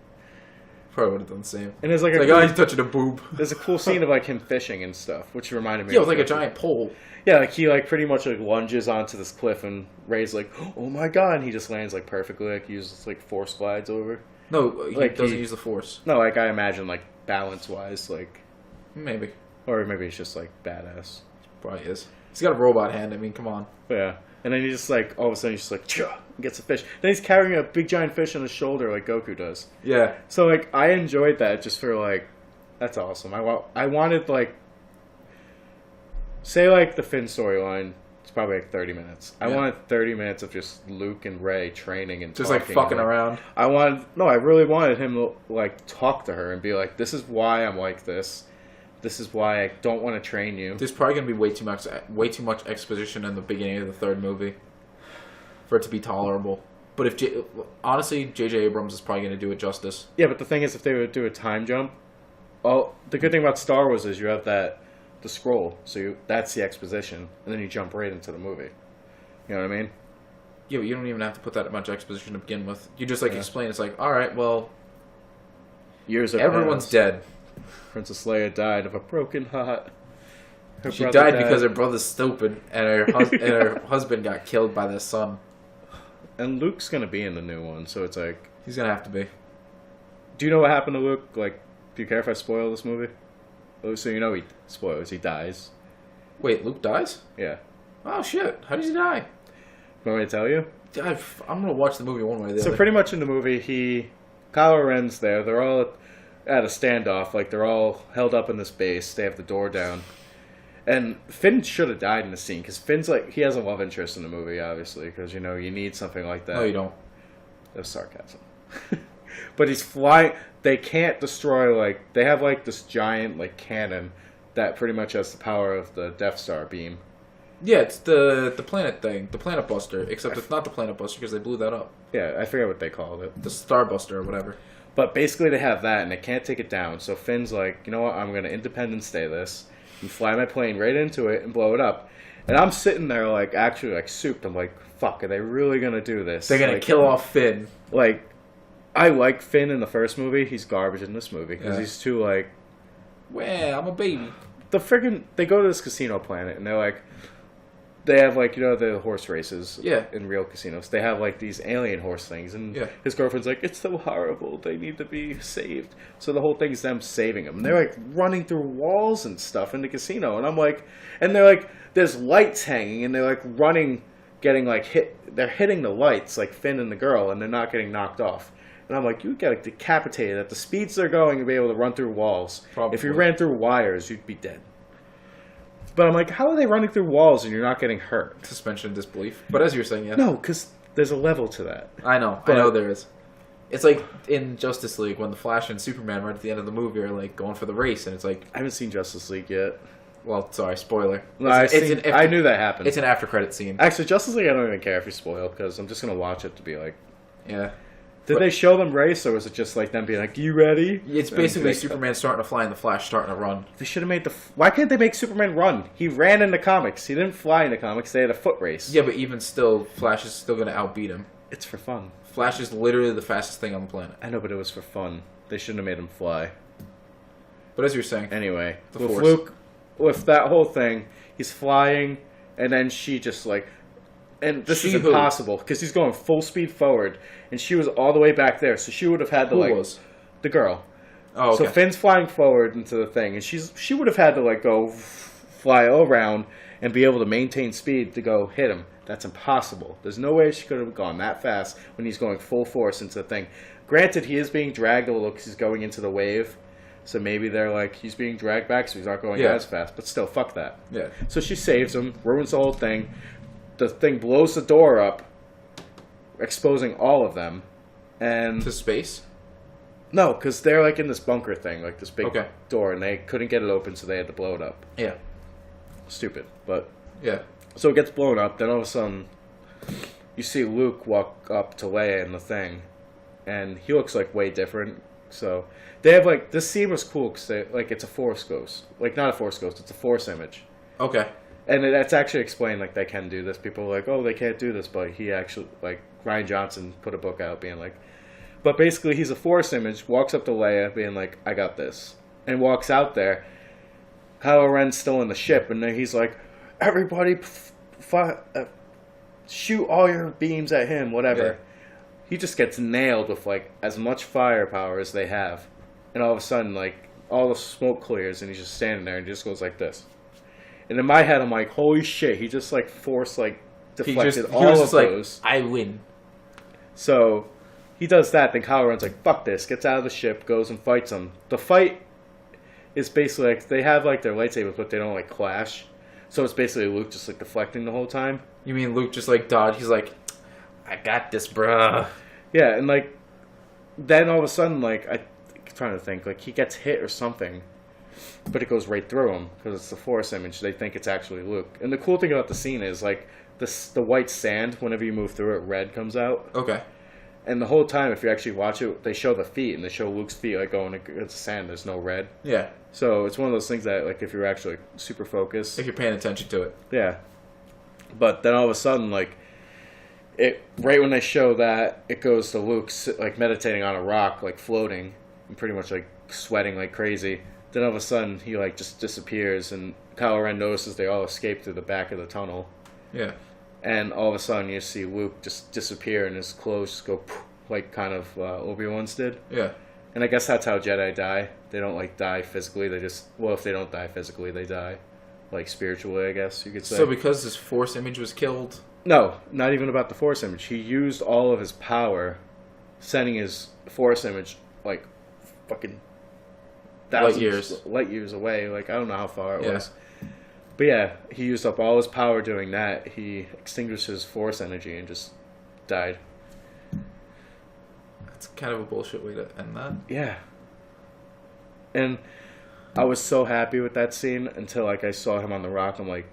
Probably would have done the same. And there's like it's a like, oh, he's touching a boob. There's a cool scene of like him fishing and stuff, which reminded me. Yeah, with like a giant pole. Yeah, like he like pretty much like lunges onto this cliff, and Rey's like, "Oh my god!" And he just lands like perfectly. Like he uses like force glides over. No, he like doesn't use the force. No, like I imagine like balance wise, like maybe, or maybe he's just like badass. Probably is. He's got a robot hand. I mean, come on. Yeah. And then he just like all of a sudden he's just like Chah! Gets a fish. Then he's carrying a big giant fish on his shoulder like Goku does. Yeah. So like I enjoyed that just for like that's awesome. I wanted like say like the Finn storyline. It's probably like 30 minutes. Yeah. I wanted 30 minutes of just Luke and Rey training and just like fucking around. I really wanted him to like talk to her and be like, "This is why I'm like this. This is why I don't want to train you." There's probably gonna be way too much exposition in the beginning of the third movie for it to be tolerable. But if honestly, J.J. Abrams is probably gonna do it justice. Yeah, but the thing is, if they would do a time jump, the good thing about Star Wars is you have the scroll, so that's the exposition, and then you jump right into the movie. You know what I mean? Yeah, but you don't even have to put that much exposition to begin with. You just like explain. It's like, all right, well, everyone's dead. Princess Leia died of a broken heart. She died because her brother's stupid, and her husband got killed by their son. And Luke's gonna be in the new one, so it's like he's gonna have to be. Do you know what happened to Luke? Like, do you care if I spoil this movie? Oh, so you know he spoilers. He dies. Wait, Luke dies? Yeah. Oh shit! How does he die? Want me to tell you? I'm gonna watch the movie one way or the other. So pretty much in the movie, Kylo Ren's there. They're all at a standoff. Like they're all held up in this base. They have the door down. And Finn should have died in the scene, because Finn's like, he has a love interest in the movie, obviously, because, you know, you need something like that. No, you don't. That was sarcasm. But he's flying, they can't destroy, like, they have, like, this giant, like, cannon that pretty much has the power of the Death Star beam. Yeah, it's the planet thing, the Planet Buster, except it's not the Planet Buster, because they blew that up. Yeah, I forget what they called it. The Star Buster or whatever. But basically they have that, and they can't take it down, so Finn's like, you know what, I'm going to Independence Day this. And fly my plane right into it and blow it up. And I'm sitting there, like, actually, like, souped. I'm like, fuck, are they really going to do this? They're going like, to kill off Finn. Like, I like Finn in the first movie. He's garbage in this movie. Because he's too, like... Well, I'm a baby. They go to this casino planet, and they're like... They have, like, you know, the horse races in real casinos. They have, like, these alien horse things. And his girlfriend's like, it's so horrible. They need to be saved. So the whole thing is them saving them. And they're, like, running through walls and stuff in the casino. And I'm like... And they're like... There's lights hanging, and they're, like, running... Getting, like, hit... They're hitting the lights, like Finn and the girl, and they're not getting knocked off. And I'm like, you get decapitated. At the speeds they're going, you'll be able to run through walls. Probably. If you ran through wires, you'd be dead. But I'm like, how are they running through walls and you're not getting hurt? Suspension of disbelief. But as you were saying, yeah. No, because there's a level to that. I know there is. It's like in Justice League when the Flash and Superman right at the end of the movie are like going for the race, and it's like... I haven't seen Justice League yet. Well, sorry, spoiler. No, I knew that happened. It's an after-credit scene. Actually, Justice League I don't even care if you spoil, because I'm just going to watch it to be like... Yeah. Did they show them race, or was it just like them being like, you ready? It's basically Superman starting to fly and the Flash starting to run. They should have made Why can't they make Superman run? He ran in the comics. He didn't fly in the comics. They had a foot race. Yeah, but even still, Flash is still going to outbeat him. It's for fun. Flash is literally the fastest thing on the planet. I know, but it was for fun. They shouldn't have made him fly. But as you're saying... Anyway, with Force. Luke, with that whole thing, he's flying, and then she just like... And this is impossible, because he's going full speed forward, and she was all the way back there, so she would have had to, Who was? The girl. Oh, okay. So Finn's flying forward into the thing, and she would have had to, like, go fly all around and be able to maintain speed to go hit him. That's impossible. There's no way she could have gone that fast when he's going full force into the thing. Granted, he is being dragged a little because he's going into the wave, so maybe they're like, he's being dragged back, so he's not going as fast, but still, fuck that. Yeah. So she saves him, ruins the whole thing. The thing blows the door up, exposing all of them, and... To space? No, because they're like in this bunker thing, like this big door, and they couldn't get it open, so they had to blow it up. Yeah. Stupid, but... Yeah. So it gets blown up, then all of a sudden, you see Luke walk up to Leia in the thing, and he looks like way different, so... They have like... This scene was cool, because like, it's a Force ghost. Like, not a Force ghost, it's a Force image. Okay. And that's actually explained, like, they can do this. People are like, oh, they can't do this, but he actually, like, Ryan Johnson put a book out being like... But basically, he's a Force image, walks up to Leia being like, I got this. And walks out there. Kylo Ren's still in the ship, and then he's like, everybody shoot all your beams at him, whatever. Yeah. He just gets nailed with, like, as much firepower as they have. And all of a sudden, like, all the smoke clears, and he's just standing there, and he just goes like this. And in my head, I'm like, holy shit, he just, like, Force, like, deflected all of those. Like, I win. So, he does that, then Kylo Ren's like, fuck this, gets out of the ship, goes and fights him. The fight is basically, like, they have, like, their lightsabers, but they don't, like, clash. So it's basically Luke just, like, deflecting the whole time. You mean Luke just, like, dodged? He's like, I got this, bruh. Yeah, and, like, then all of a sudden, like, I'm trying to think, like, he gets hit or something. But it goes right through him because it's the Force image. They think it's actually Luke. And the cool thing about the scene is, like, the white sand, whenever you move through it, red comes out. Okay. And the whole time, if you actually watch it, they show the feet, and they show Luke's feet, like, going against the sand. There's no red. Yeah. So it's one of those things that, like, if you're actually super focused. If you're paying attention to it. Yeah. But then all of a sudden, like, right when they show that, it goes to Luke, like, meditating on a rock, like, floating, and pretty much, like, sweating like crazy. Then all of a sudden, he, like, just disappears, and Kylo Ren notices they all escape through the back of the tunnel. Yeah. And all of a sudden, you see Luke just disappear, and his clothes just go, like, kind of Obi-Wan's did. Yeah. And I guess that's how Jedi die. They don't, like, die physically. They just... Well, if they don't die physically, they die, like, spiritually, I guess you could say. So because his Force image was killed... No, not even about the Force image. He used all of his power, sending his Force image, like, fucking... light years away. Like, I don't know how far it was. But yeah, he used up all his power doing that. He extinguished his Force energy and just died. That's kind of a bullshit way to end that. Yeah. And I was so happy with that scene until, like, I saw him on the rock. I'm like,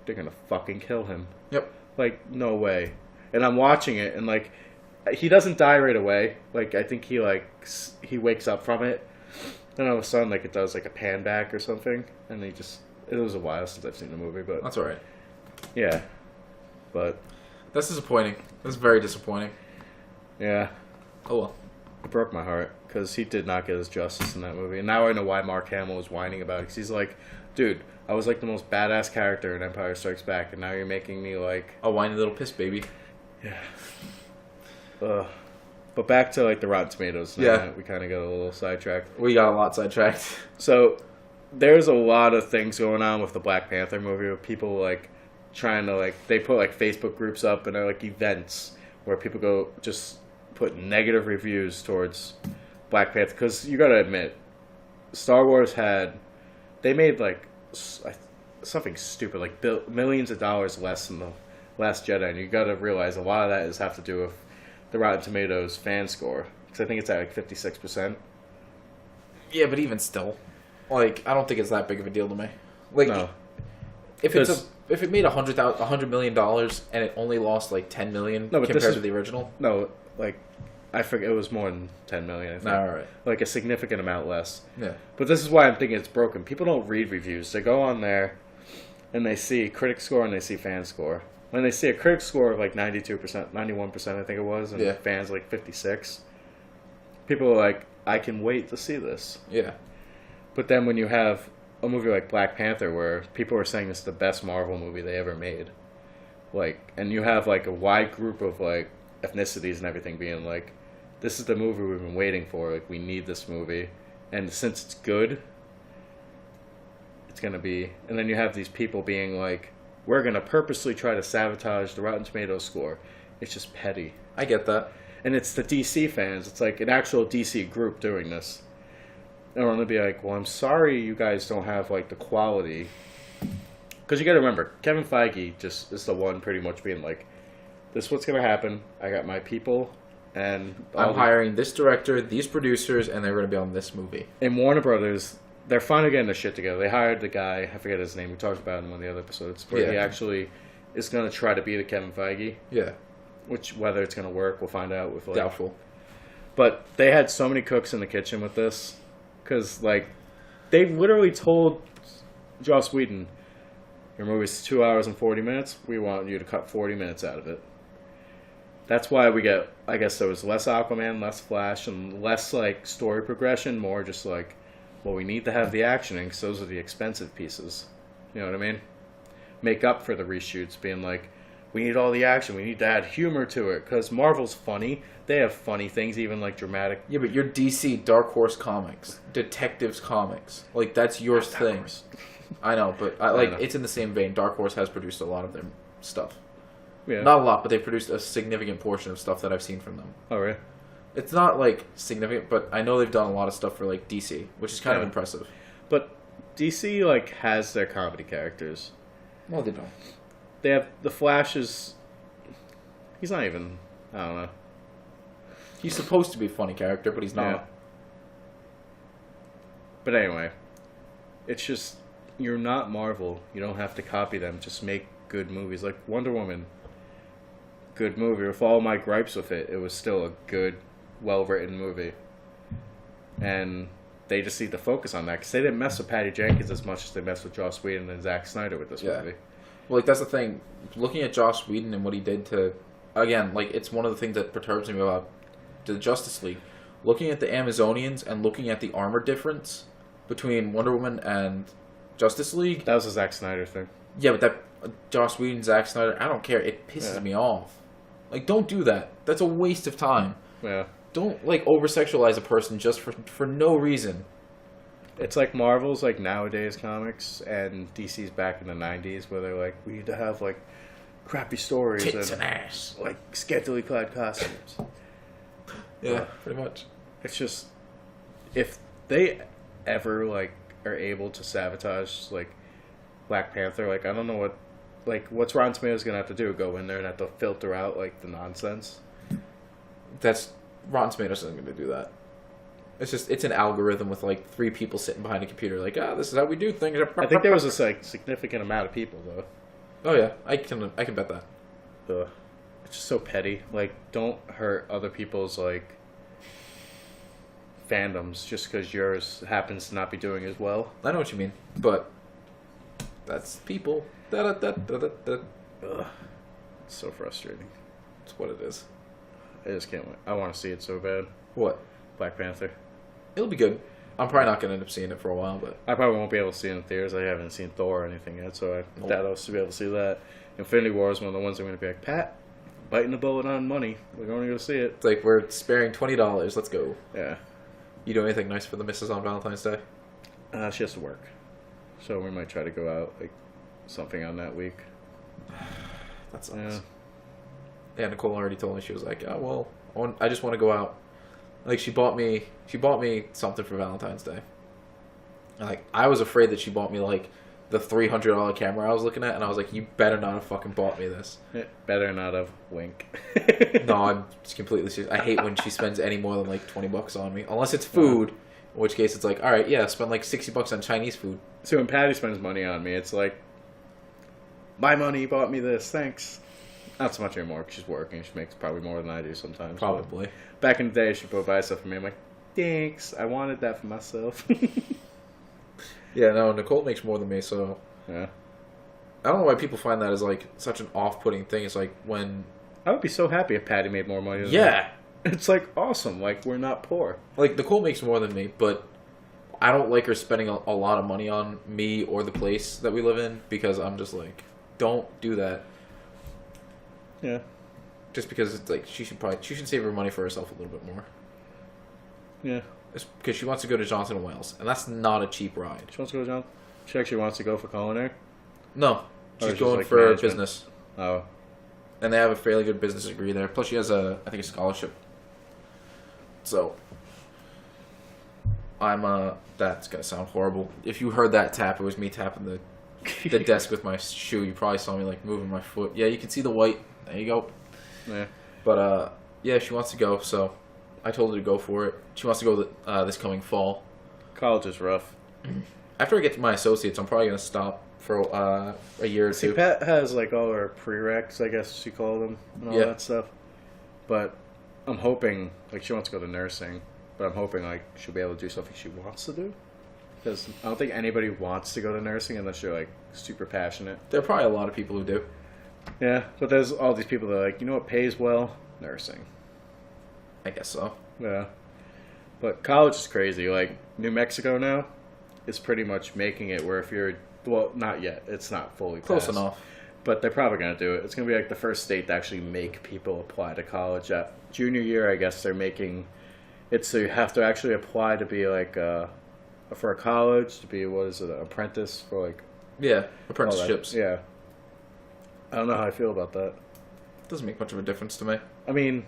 they're gonna fucking kill him. Yep. Like, no way. And I'm watching it, and, like, he doesn't die right away. Like, I think he wakes up from it. Then all of a sudden, like, it does, like, a pan back or something. And it was a while since I've seen the movie, but... That's alright. Yeah, but That's disappointing. That's very disappointing. yeah, Oh well. it broke my heart because he did not get his justice in that movie, and now I know why Mark Hamill was whining about it. Because he's like, dude, I was like the most badass character in Empire Strikes Back, and now you're making me like A whiny little piss baby. yeah. But back to like the Rotten Tomatoes. Yeah. We kind of got a little sidetracked. We got a lot sidetracked. So there's a lot of things going on with the Black Panther movie with people like trying to like they put like Facebook groups up and they're like events where people go just put negative reviews towards Black Panther because you gotta admit Star Wars they made like something stupid like millions of dollars less than the Last Jedi, and you gotta realize a lot of that have to do with the Rotten Tomatoes fan score because I think it's at like 56%. Yeah, but even still, like, I don't think it's that big of a deal to me. Like, No. if it made $100 million and it only lost like 10 million compared to the original. No, like I forget it was more than 10 million. I think. All right. Like a significant amount less. Yeah. But this is why I'm thinking it's broken. People don't read reviews. They go on there and they see critic score and they see fan score. When they see a critic score of like 92%, 91%, I think it was, and fans like 56, people are like, I can wait to see this. Yeah. But then when you have a movie like Black Panther where people are saying it's the best Marvel movie they ever made, like, and you have like a wide group of like ethnicities and everything being like, this is the movie we've been waiting for, like we need this movie, and since it's good, it's gonna be, and then you have these people being like, we're gonna purposely try to sabotage the Rotten Tomatoes score. It's just petty. I get that. And it's the DC fans. It's like an actual DC group doing this. And I'm gonna be like, well, I'm sorry you guys don't have like the quality. Because you gotta remember, Kevin Feige just is the one pretty much being like, this is what's gonna happen. I got my people, and I'm hiring this director, these producers, and they're gonna be on this movie. And Warner Brothers, they're finally getting their shit together. They hired the guy, I forget his name, we talked about him in one of the other episodes, where he actually is gonna try to be the Kevin Feige. Yeah. Which, whether it's gonna work, we'll find out with like. Doubtful. But they had so many cooks in the kitchen with this. Because, like, they literally told Joss Whedon, your movie's 2 hours and 40 minutes. We want you to cut 40 minutes out of it. That's why we get, I guess there was less Aquaman, less Flash, and less, like, story progression. More just like, well, we need to have the action in because those are the expensive pieces. You know what I mean? Make up for the reshoots being like, we need all the action. We need to add humor to it. Because Marvel's funny. They have funny things, even like dramatic. Yeah, but you're DC Dark Horse Comics, Detectives Comics. Like, that's your thing. I know, but it's in the same vein. Dark Horse has produced a lot of their stuff. Yeah. Not a lot, but they've produced a significant portion of stuff that I've seen from them. Oh, really? It's not, like, significant, but I know they've done a lot of stuff for, like, DC, which is kind of impressive. But DC, like, has their comedy characters. No, they don't. They have... The Flash is... He's not even... I don't know. He's supposed to be a funny character, but he's not. Yeah. But anyway, it's just, you're not Marvel. You don't have to copy them. Just make good movies. Like Wonder Woman, good movie. With all my gripes with it, it was still a good, well-written movie. And they just need to focus on that. Because they didn't mess with Patty Jenkins as much as they messed with Joss Whedon and Zack Snyder with this movie. Well, like, that's the thing. Looking at Joss Whedon and what he did to... Again, like, it's one of the things that perturbs me about the Justice League. Looking at the Amazonians and looking at the armor difference between Wonder Woman and Justice League. That was a Zack Snyder thing. Yeah, but that Joss Whedon, Zack Snyder, I don't care. It pisses me off. Like, don't do that. That's a waste of time. Yeah. Don't, like, over-sexualize a person just for no reason. It's like Marvel's, like, nowadays comics, and DC's back in the 90s, where they're like, we need to have, like, crappy stories. Tits and ass. Like, scantily clad costumes. Yeah, pretty much. It's just, if they ever, like, are able to sabotage, like, Black Panther, like, I don't know what, like, what's Rotten Tomatoes gonna have to do? Go in there and have to filter out, like, the nonsense? Rotten Tomatoes isn't gonna do that. It's an algorithm with, like, 3 people sitting behind a computer, like, this is how we do things. I think there was a, like, significant amount of people, though. Oh, yeah. I can bet that. Ugh. It's just so petty. Like, don't hurt other people's, like, fandoms just because yours happens to not be doing as well. I know what you mean, but that's people. Ugh. It's so frustrating. It's what it is. I just can't wait. I want to see it so bad. What? Black Panther. It'll be good. I'm probably not going to end up seeing it for a while, but... I probably won't be able to see it in theaters. I haven't seen Thor or anything yet, so I doubt I'll be able to see that. Infinity War is one of the ones I'm going to be like, Pat, biting the bullet on money. We're going to go see it. It's like, we're sparing $20. Let's go. Yeah. You do anything nice for the missus on Valentine's Day? She has to work. So we might try to go out, like, something on that week. That sucks. Yeah, Nicole already told me. She was like, "Oh well, I just want to go out." Like she bought me something for Valentine's Day. And, like I was afraid that she bought me like the $300 camera I was looking at, and I was like, "You better not have fucking bought me this." Better not have. Wink. No, I'm just completely serious. I hate when she spends any more than like $20 on me, unless it's food. In which case, it's like, all right, yeah, spend like $60 on Chinese food. So when Patty spends money on me, it's like, my money bought me this. Thanks. Not so much anymore because she's working. She makes probably more than I do sometimes. Probably. But back in the day, she would buy stuff for me. I'm like, thanks. I wanted that for myself. Yeah, no, Nicole makes more than me, so... Yeah. I don't know why people find that as, like, such an off-putting thing. It's like, when... I would be so happy if Patty made more money than me. Yeah! It's, like, awesome. Like, we're not poor. Like, Nicole makes more than me, but I don't like her spending a lot of money on me or the place that we live in, because I'm just like, don't do that. Yeah. Just because it's like she should save her money for herself a little bit more. Yeah. It's because she wants to go to Johnson & Wales, and that's not a cheap ride. She wants to go to John. She actually wants to go for culinary. No, she's just, going like, for management? business, Oh. and they have a fairly good business degree there. Plus, she has I think a scholarship. So, that's gonna sound horrible. If you heard that tap, it was me tapping the desk with my shoe. You probably saw me like moving my foot. Yeah, you can see the white. There you go. Yeah. But yeah, she wants to go, so I told her to go for it. She wants to go this coming fall. College is rough. After I get to my associates, I'm probably gonna stop for a year or See, two. Pat has like all her prereqs, I guess she called them, and all Yeah. that stuff. But I'm hoping, like, she wants to go to nursing, but I'm hoping like she'll be able to do something she wants to do. Because I don't think anybody wants to go to nursing unless you're like super passionate. There are probably a lot of people who do. Yeah, but there's all these people that are like, you know what pays well? Nursing. I guess so. Yeah. But college is crazy. Like, New Mexico now is pretty much making it where if you're, well, not yet. It's not fully Close passed. enough. But they're probably going to do it. It's going to be like the first state to actually make people apply to college. At junior year, I guess they're making it so you have to actually apply to be like for a college, to be, what is it, an apprentice for like... Yeah, all that. apprenticeships. Yeah. I don't know how I feel about that. Doesn't make much of a difference to me. I mean,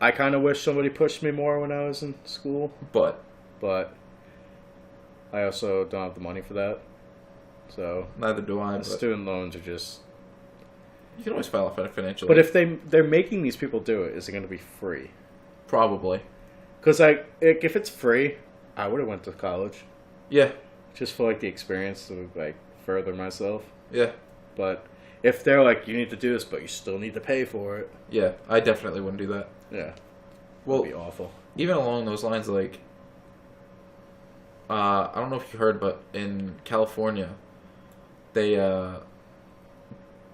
I kind of wish somebody pushed me more when I was in school, But but I also don't have the money for that. So neither do I. the But student loans are just... you can always file a financial. But if they're making these people do it, is it going to be free? Probably. Because if it's free, I would have went to college Yeah. just for like the experience to like further myself. Yeah. But if they're like, you need to do this, but you still need to pay for it, Yeah. I definitely wouldn't do that. yeah, Well, it'd be awful. even along those lines, like, I don't know if you heard, but in California, they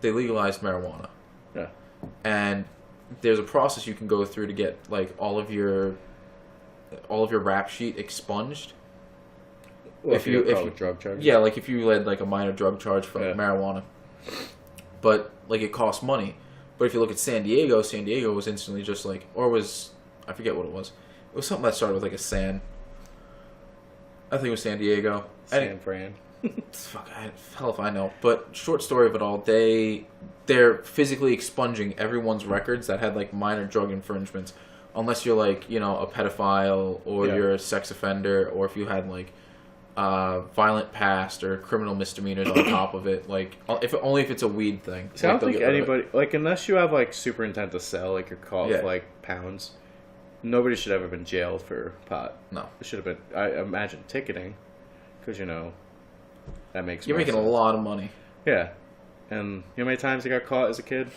legalized marijuana, Yeah. and there's a process you can go through to get like all of your rap sheet expunged. Well, if if you- you call it drug charges. Yeah, like if you had like a minor drug charge for Yeah. marijuana, but like it costs money. But if you look at San Diego was instantly just like, or was, I forget what it was. It was something that started with like a San. I think it was San Diego. San Fran. Fuck, hell if I know. But short story of it all, they're physically expunging everyone's records that had like minor drug infringements, unless you're like, you know, a pedophile or Yeah. you're a sex offender, or if you had like violent past or criminal misdemeanors on top of it. Like only if it's a weed thing. See, I Like, don't they'll think get rid of it. anybody, like, unless you have like super intent to sell, like you're caught Yeah. with like pounds, nobody should ever been jailed for pot. No, It should have been, I imagine, ticketing, because you know that makes. you're more making a sense. lot of money. Yeah, and you know how many times I got caught as a kid?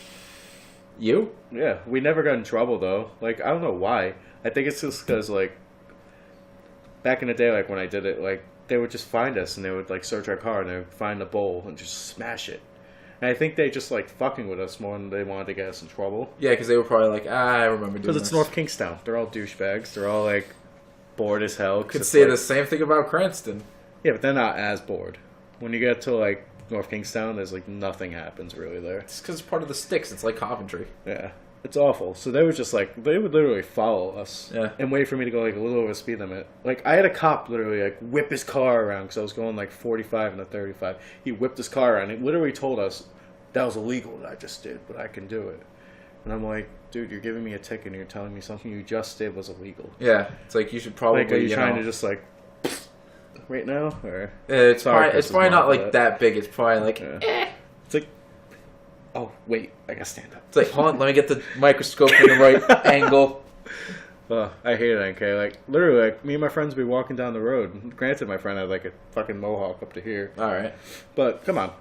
You? Yeah, we never got in trouble though. Like, I don't know why. I think it's just because like back in the day, like when I did it, like they would just find us and they would like search our car and they would find a bowl and just smash it. And I think they just like fucking with us more than they wanted to get us in trouble. Yeah, because they were probably like, I remember doing Because this. it's North Kingstown. They're all douchebags. They're all like bored as hell. Could say the same thing about Cranston. Yeah, but they're not as bored. When you get to like North Kingstown, there's like nothing happens really there. It's because it's part of the sticks. It's like Coventry. Yeah. It's awful. So they were just like, they would literally follow us and wait for me to go like a little over the speed limit. Like, I had a cop literally like whip his car around because I was going like 45 and a 35. He whipped his car around and literally told us that was illegal what I just did, but I can do it. And I'm like, dude, you're giving me a ticket and you're telling me something you just did was illegal. Yeah, it's like you should probably. Like, are you trying to just like right now? Or it's probably not like that big. It's probably like It's like, oh wait, I gotta stand up. It's like, hold on, let me get the microscope in the right angle. I hate it, okay? Like, literally, like, me and my friends would be walking down the road. Granted, my friend had, like, a fucking mohawk up to here. Alright. But, come on.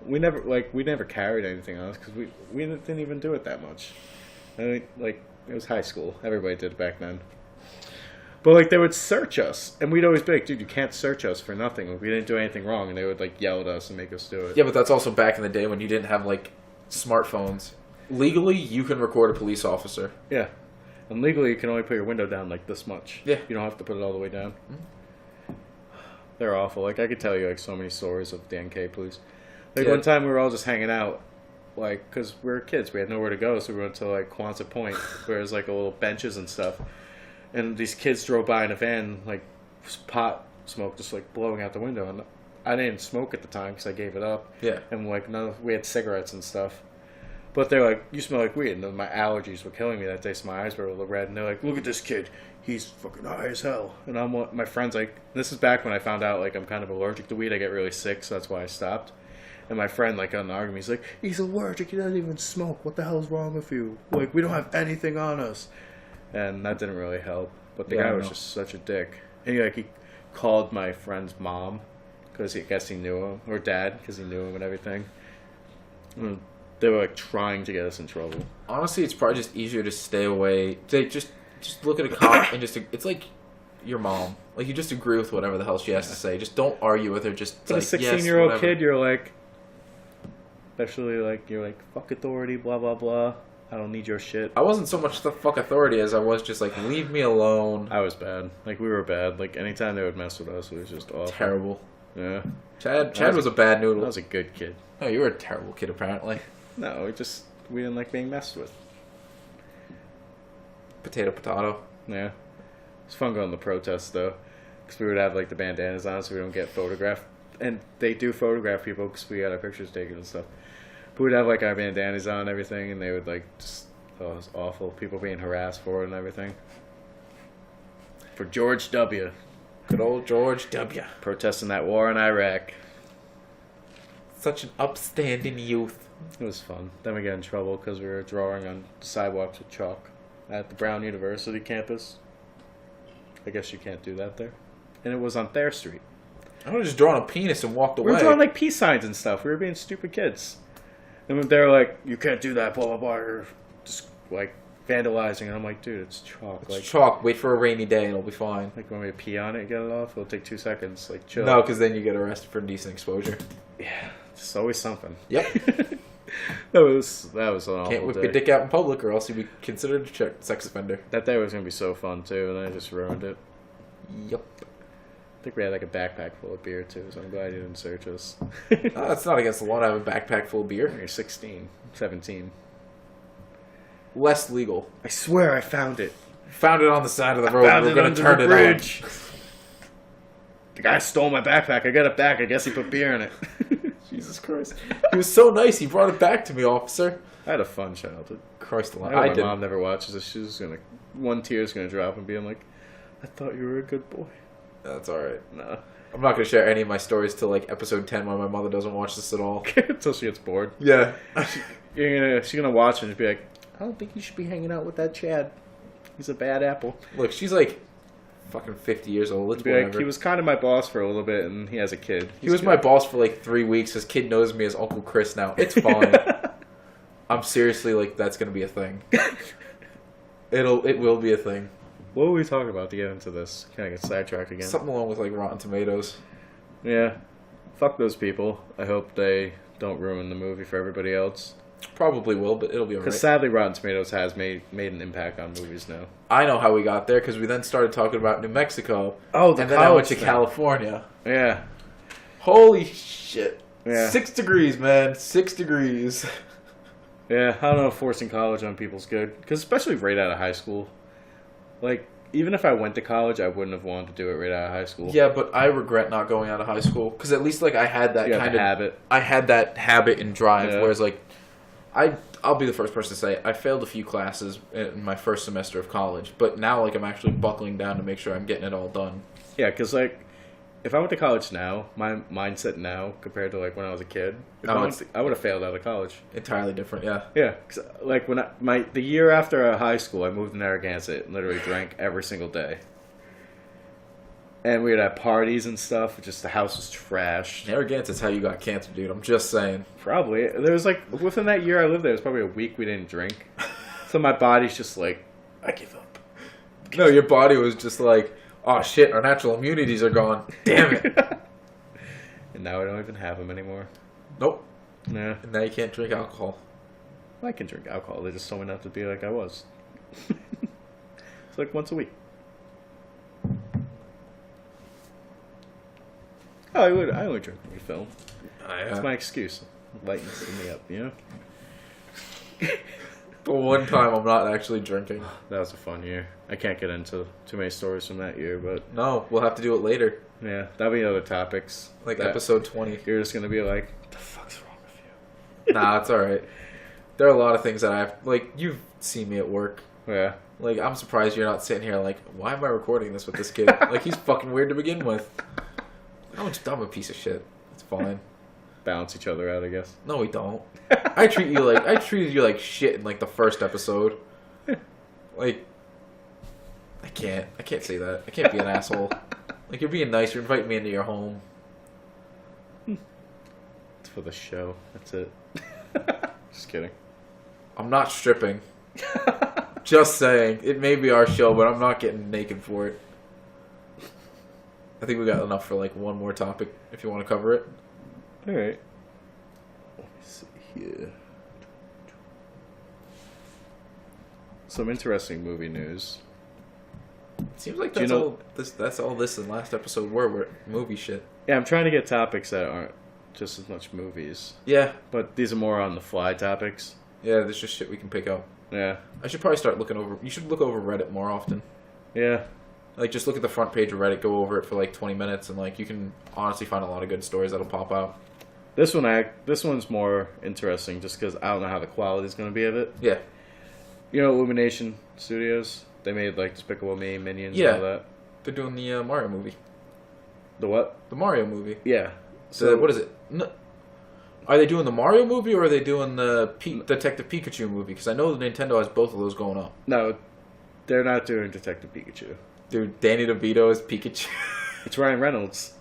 We never carried anything on us, because we didn't even do it that much. I mean, like, it was high school. Everybody did it back then. But, like, they would search us, and we'd always be like, dude, you can't search us for nothing. Like, we didn't do anything wrong, and they would, like, yell at us and make us do it. Yeah, but that's also back in the day when you didn't have, like, smartphones. Legally, you can record a police officer. Yeah. And legally, you can only put your window down like this much. Yeah. You don't have to put it all the way down. They're awful. Like, I could tell you, like, so many stories of the NK police. Like, one time we were all just hanging out, like, because we were kids. We had nowhere to go, so we went to, like, Quonset Point, where there's, like, a little benches and stuff. And these kids drove by in a van, like, pot smoke just, like, blowing out the window. And I didn't smoke at the time because I gave it up. Yeah. And, like, we had cigarettes and stuff. But they're like, you smell like weed. And then my allergies were killing me that day, so my eyes were a little red. And they're like, look at this kid. He's fucking high as hell. And my friend's like, this is back when I found out, like, I'm kind of allergic to weed. I get really sick, so that's why I stopped. And my friend, like, got an argument. He's like, he's allergic. He doesn't even smoke. What the hell's wrong with you? Like, we don't have anything on us. And that didn't really help. But the guy was just such a dick. And he called my friend's mom because I guess he knew him. Or dad, because he knew him and everything. And they were, like, trying to get us in trouble. Honestly, it's probably just easier to stay away. To just look at a cop and just... It's like your mom. Like, you just agree with whatever the hell she has to say. Just don't argue with her. Just But like, a 16-year-old kid, you're like... Especially, like, you're like, fuck authority, blah, blah, blah. I don't need your shit. I wasn't so much the fuck authority as I was just like, leave me alone. I was bad. Like, we were bad. Like, anytime they would mess with us, it was just awful. Terrible. Yeah. Chad was a bad noodle. I was a good kid. No, you were a terrible kid, apparently. No, we didn't like being messed with. Potato. Yeah. It's fun going to the protests, though. Because we would have, like, the bandanas on so we don't get photographed. And they do photograph people because we got our pictures taken and stuff. But we'd have, like, our bandanas on and everything, and they would, like, just... Oh, it was awful. People being harassed for it and everything. For George W. Good old George W. Protesting that war in Iraq. Such an upstanding youth. It was fun. Then we got in trouble because we were drawing on sidewalks with chalk at the Brown University campus. I guess you can't do that there. And it was on Thayer Street. I would have just drawn a penis and walked away. We were drawing, like, peace signs and stuff. We were being stupid kids. And they were like, you can't do that, blah, blah, blah. Or just, like, vandalizing. And I'm like, dude, it's chalk. It's like, chalk. Wait for a rainy day. It'll be fine. Like, when we pee on it and get it off, it'll take 2 seconds. Like, chill. No, because then you get arrested for indecent exposure. Yeah. It's always something. Yep. that was an awful Can't whip day. your dick out in public or else you'll be considered a sex offender. That day was going to be so fun, too, and I just ruined it. Yep. I think we had, like, a backpack full of beer, too, so I'm glad you didn't search us. That's not against the law to have a backpack full of beer. You're 16, 17. Less legal. I swear I found it. Found it on the side of the road. We're going to turn it bridge. The guy stole my backpack. I got it back. I guess he put beer in it. Jesus Christ. He was so nice. He brought it back to me, officer. I had a fun childhood. Christ alive. I hope my mom never watches this. She's just going to... One tear's going to drop and being like, I thought you were a good boy. That's alright. No. I'm not going to share any of my stories till, like, episode 10 when my mother doesn't watch this at all. Until she gets bored. Yeah. She's going to watch it and be like, I don't think you should be hanging out with that Chad. He's a bad apple. Look, she's like fucking 50 years old. It's be like, he was kind of my boss for a little bit, and he has a kid. He was my boss for like 3 weeks. His kid knows me as Uncle Chris now. It's fine. I'm seriously like, that's gonna be a thing. It will be a thing. What were we talking about to get into this? Can I get sidetracked again? Something along with like Rotten Tomatoes. Yeah. Fuck those people. I hope they don't ruin the movie for everybody else. Probably will, but it'll be alright. Because sadly, Rotten Tomatoes has made an impact on movies now. I know how we got there, because we then started talking about New Mexico. Oh, and then I went to California. Yeah. Holy shit. Yeah. 6 degrees, man. 6 degrees. Yeah, I don't know if forcing college on people's good. Because especially right out of high school. Like, even if I went to college, I wouldn't have wanted to do it right out of high school. Yeah, but I regret not going out of high school. Because at least, like, I had that kind of habit. I had that habit and drive, Yeah. whereas, like, I'll be the first person to say I failed a few classes in my first semester of college, but now, like, I'm actually buckling down to make sure I'm getting it all done. Yeah, because, like, if I went to college now, my mindset now compared to, like, when I was a kid, I would have failed out of college. Entirely different, yeah. Yeah, 'cause, like, when the year after high school, I moved to Narragansett and literally drank every single day. And we would have parties and stuff. Just the house was trashed. Narragansett's how you got cancer, dude. I'm just saying. Probably. There was, like, within that year I lived there, it was probably a week we didn't drink. So my body's just like, I give up. No, your body was just like, oh shit, our natural immunities are gone. Damn it. And now I don't even have them anymore. Nope. Yeah. And now you can't drink alcohol. I can drink alcohol. They just told me not to be like I was. It's like once a week. Oh, I only drink when we film. That's my excuse. Lightens me up, you know? The one time I'm not actually drinking. That was a fun year. I can't get into too many stories from that year, but No, we'll have to do it later. yeah, that'll be other topics. Like that episode 20. You're just gonna be like, what the fuck's wrong with you? Nah, it's alright. There are a lot of things that I have, like, you've seen me at work. Yeah. Like, I'm surprised you're not sitting here like, why am I recording this with this kid? Like, he's fucking weird to begin with. I'm a piece of shit. It's fine. Balance each other out, I guess. No, we don't. I treated you like shit in, like, the first episode. Like, I can't say that. I can't be an asshole. Like, you're being nice. You're inviting me into your home. It's for the show. That's it. Just kidding. I'm not stripping. Just saying. It may be our show, but I'm not getting naked for it. I think we got enough for, like, one more topic if you want to cover it. Alright. Let me see here. Some interesting movie news. It seems like Do you that's know- all that's all this in last episode were movie shit. Yeah, I'm trying to get topics that aren't just as much movies. Yeah. But these are more on the fly topics. Yeah, there's just shit we can pick up. Yeah. I should probably start looking over... You should look over Reddit more often. Yeah. Like, just look at the front page of Reddit, go over it for, like, 20 minutes, and, like, you can honestly find a lot of good stories that'll pop out. This one's more interesting just because I don't know how the quality is going to be of it. Yeah. You know Illumination Studios? They made, like, Despicable Me, Minions, Yeah. and all that. They're doing the Mario movie. The what? The Mario movie. Yeah. So, what is it? No, are they doing the Mario movie, or are they doing the Detective Pikachu movie? Because I know that Nintendo has both of those going up. No, they're not doing Detective Pikachu. Dude, Danny DeVito is Pikachu. It's Ryan Reynolds.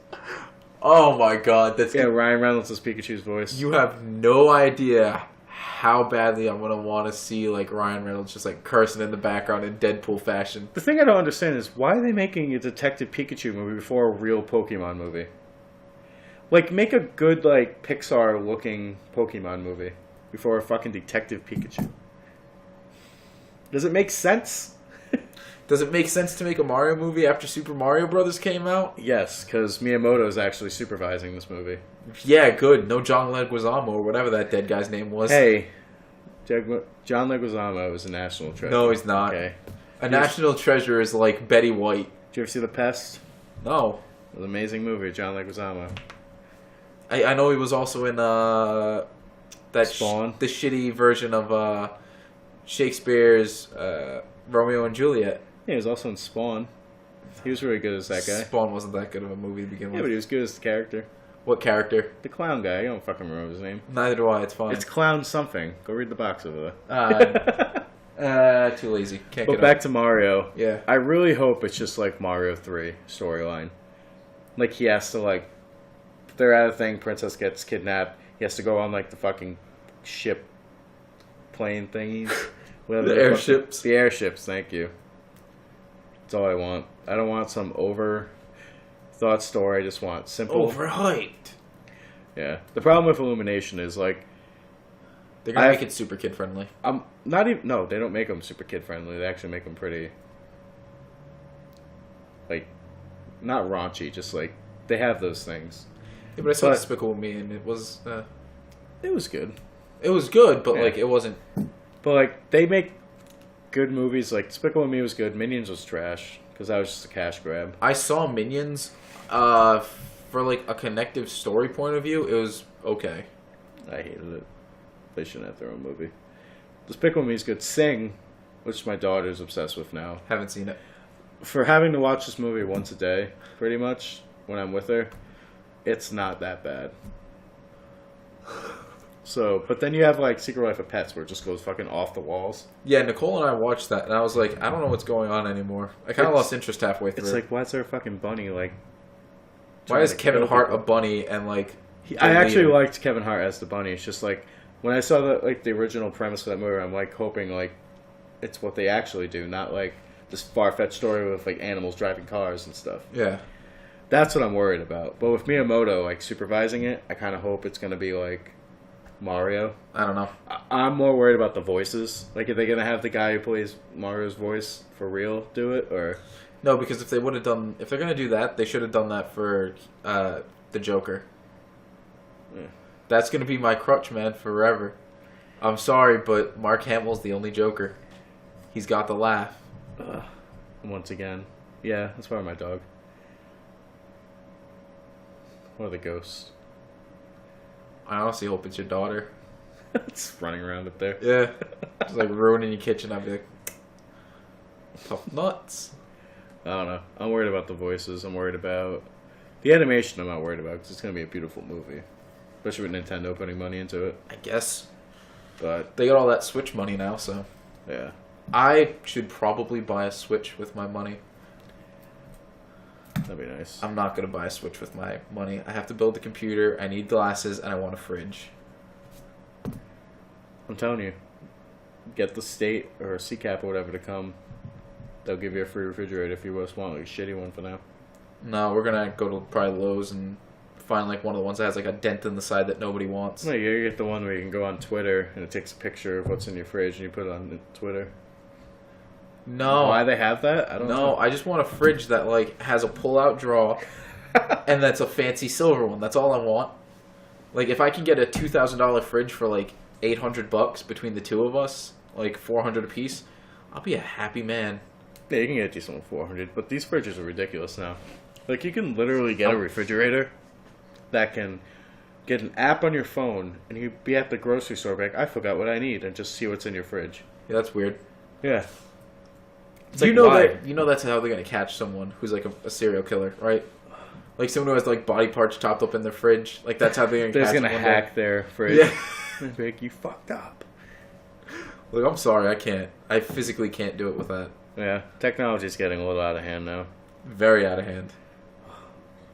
Oh my god, that's... Yeah, Ryan Reynolds is Pikachu's voice. You have no idea how badly I'm gonna want to see, like, Ryan Reynolds just, like, cursing in the background in Deadpool fashion. The thing I don't understand is why are they making a Detective Pikachu movie before a real Pokemon movie? Like, make a good, like, Pixar-looking Pokemon movie before a fucking Detective Pikachu. Does it make sense? Does it make sense to make a Mario movie after Super Mario Brothers came out? Yes, because Miyamoto is actually supervising this movie. Yeah, good. No John Leguizamo or whatever that dead guy's name was. Hey, John Leguizamo is a national treasure. No, he's not. Okay. A national treasure is like Betty White. Did you ever see The Pest? No. It was an amazing movie, John Leguizamo. I know he was also in that Spawn? the shitty version of Shakespeare's Romeo and Juliet. Yeah, he was also in Spawn. He was really good as that guy. Spawn wasn't that good of a movie to begin Yeah, with. but he was good as the character. What character? The clown guy. I don't fucking remember his name. Neither do I. It's fine. It's Clown something. Go read the box over there. Too lazy. Can't But get back up. to Mario. Yeah. I really hope it's just like Mario 3 storyline. Like he has to like... They're at a thing, Princess gets kidnapped. He has to go on like the fucking ship plane thingies. Whatever The they're airships. The airships, thank you. That's all I want. I don't want some over thought story. I just want simple. Overhyped. Yeah. The problem with Illumination is like they're gonna make it super kid friendly. I'm not even. No, they don't make them super kid friendly. They actually make them pretty, like, not raunchy. Just like they have those things. Yeah, but I saw Despicable Me, and it was. It was good. It was good, but like it wasn't. But like they make good movies. Like Despicable Me was good. Minions was trash because that was just a cash grab. I saw Minions. For like a connective story point of view, it was okay. I hated it. They shouldn't have their own movie. Despicable Me is good. Sing, which my daughter's obsessed with now. Haven't seen it. For having to watch this movie once a day, pretty much, when I'm with her, it's not that bad. So, but then you have like Secret Life of Pets where it just goes fucking off the walls. Yeah, Nicole and I watched that, and I was like, I don't know what's going on anymore. I kind of lost interest halfway through. It's like, why is there a fucking bunny like... Why is Kevin Hart a bunny and like... I actually liked Kevin Hart as the bunny. It's just like... When I saw the original premise of that movie, I'm like hoping like it's what they actually do, not like this far-fetched story with like animals driving cars and stuff. Yeah. That's what I'm worried about. But with Miyamoto like supervising it, I kind of hope it's going to be like Mario. I don't know. I'm more worried about the voices. Like, are they going to have the guy who plays Mario's voice for real do it, or... No, because if they're going to do that, they should have done that for the Joker. Yeah. That's going to be my crutch, man, forever. I'm sorry, but Mark Hamill's the only Joker. He's got the laugh. Once again. Yeah, that's probably my dog. Or the ghost. I honestly hope it's your daughter. It's running around up there. Yeah. Just like ruining your kitchen. I'd be like, tough nuts. I don't know. I'm worried about the voices. I'm worried about... The animation I'm not worried about because it's going to be a beautiful movie. Especially with Nintendo putting money into it. I guess. But they got all that Switch money now, so... Yeah. I should probably buy a Switch with my money. That'd be nice. I'm not going to buy a Switch with my money. I have to build a computer, I need glasses, and I want a fridge. I'm telling you. Get the state or CCAP or whatever to come. They'll give you a free refrigerator if you just want like a shitty one for now. No, we're going to go to probably Lowe's and find like one of the ones that has like a dent in the side that nobody wants. No, you get the one where you can go on Twitter and it takes a picture of what's in your fridge and you put it on Twitter. No. Why they have that? I don't know. No, I just want a fridge that like has a pull-out drawer and that's a fancy silver one. That's all I want. Like if I can get a $2,000 fridge for like $800 between the two of us, like $400 a piece, I'll be a happy man. Yeah, you can get a decent one $400, but these fridges are ridiculous now. Like you can literally get a refrigerator that can get an app on your phone and you be at the grocery store like, I forgot what I need, and just see what's in your fridge. Yeah, that's weird. Yeah. You know that's how they're gonna catch someone who's like a serial killer, right? Like someone who has like body parts chopped up in their fridge. Like that's how they're gonna catch gonna hack their fridge. Yeah. Be like, you fucked up. Look, I'm sorry, I can't. I physically can't do it with that. Yeah, technology's getting a little out of hand now. Very out of hand.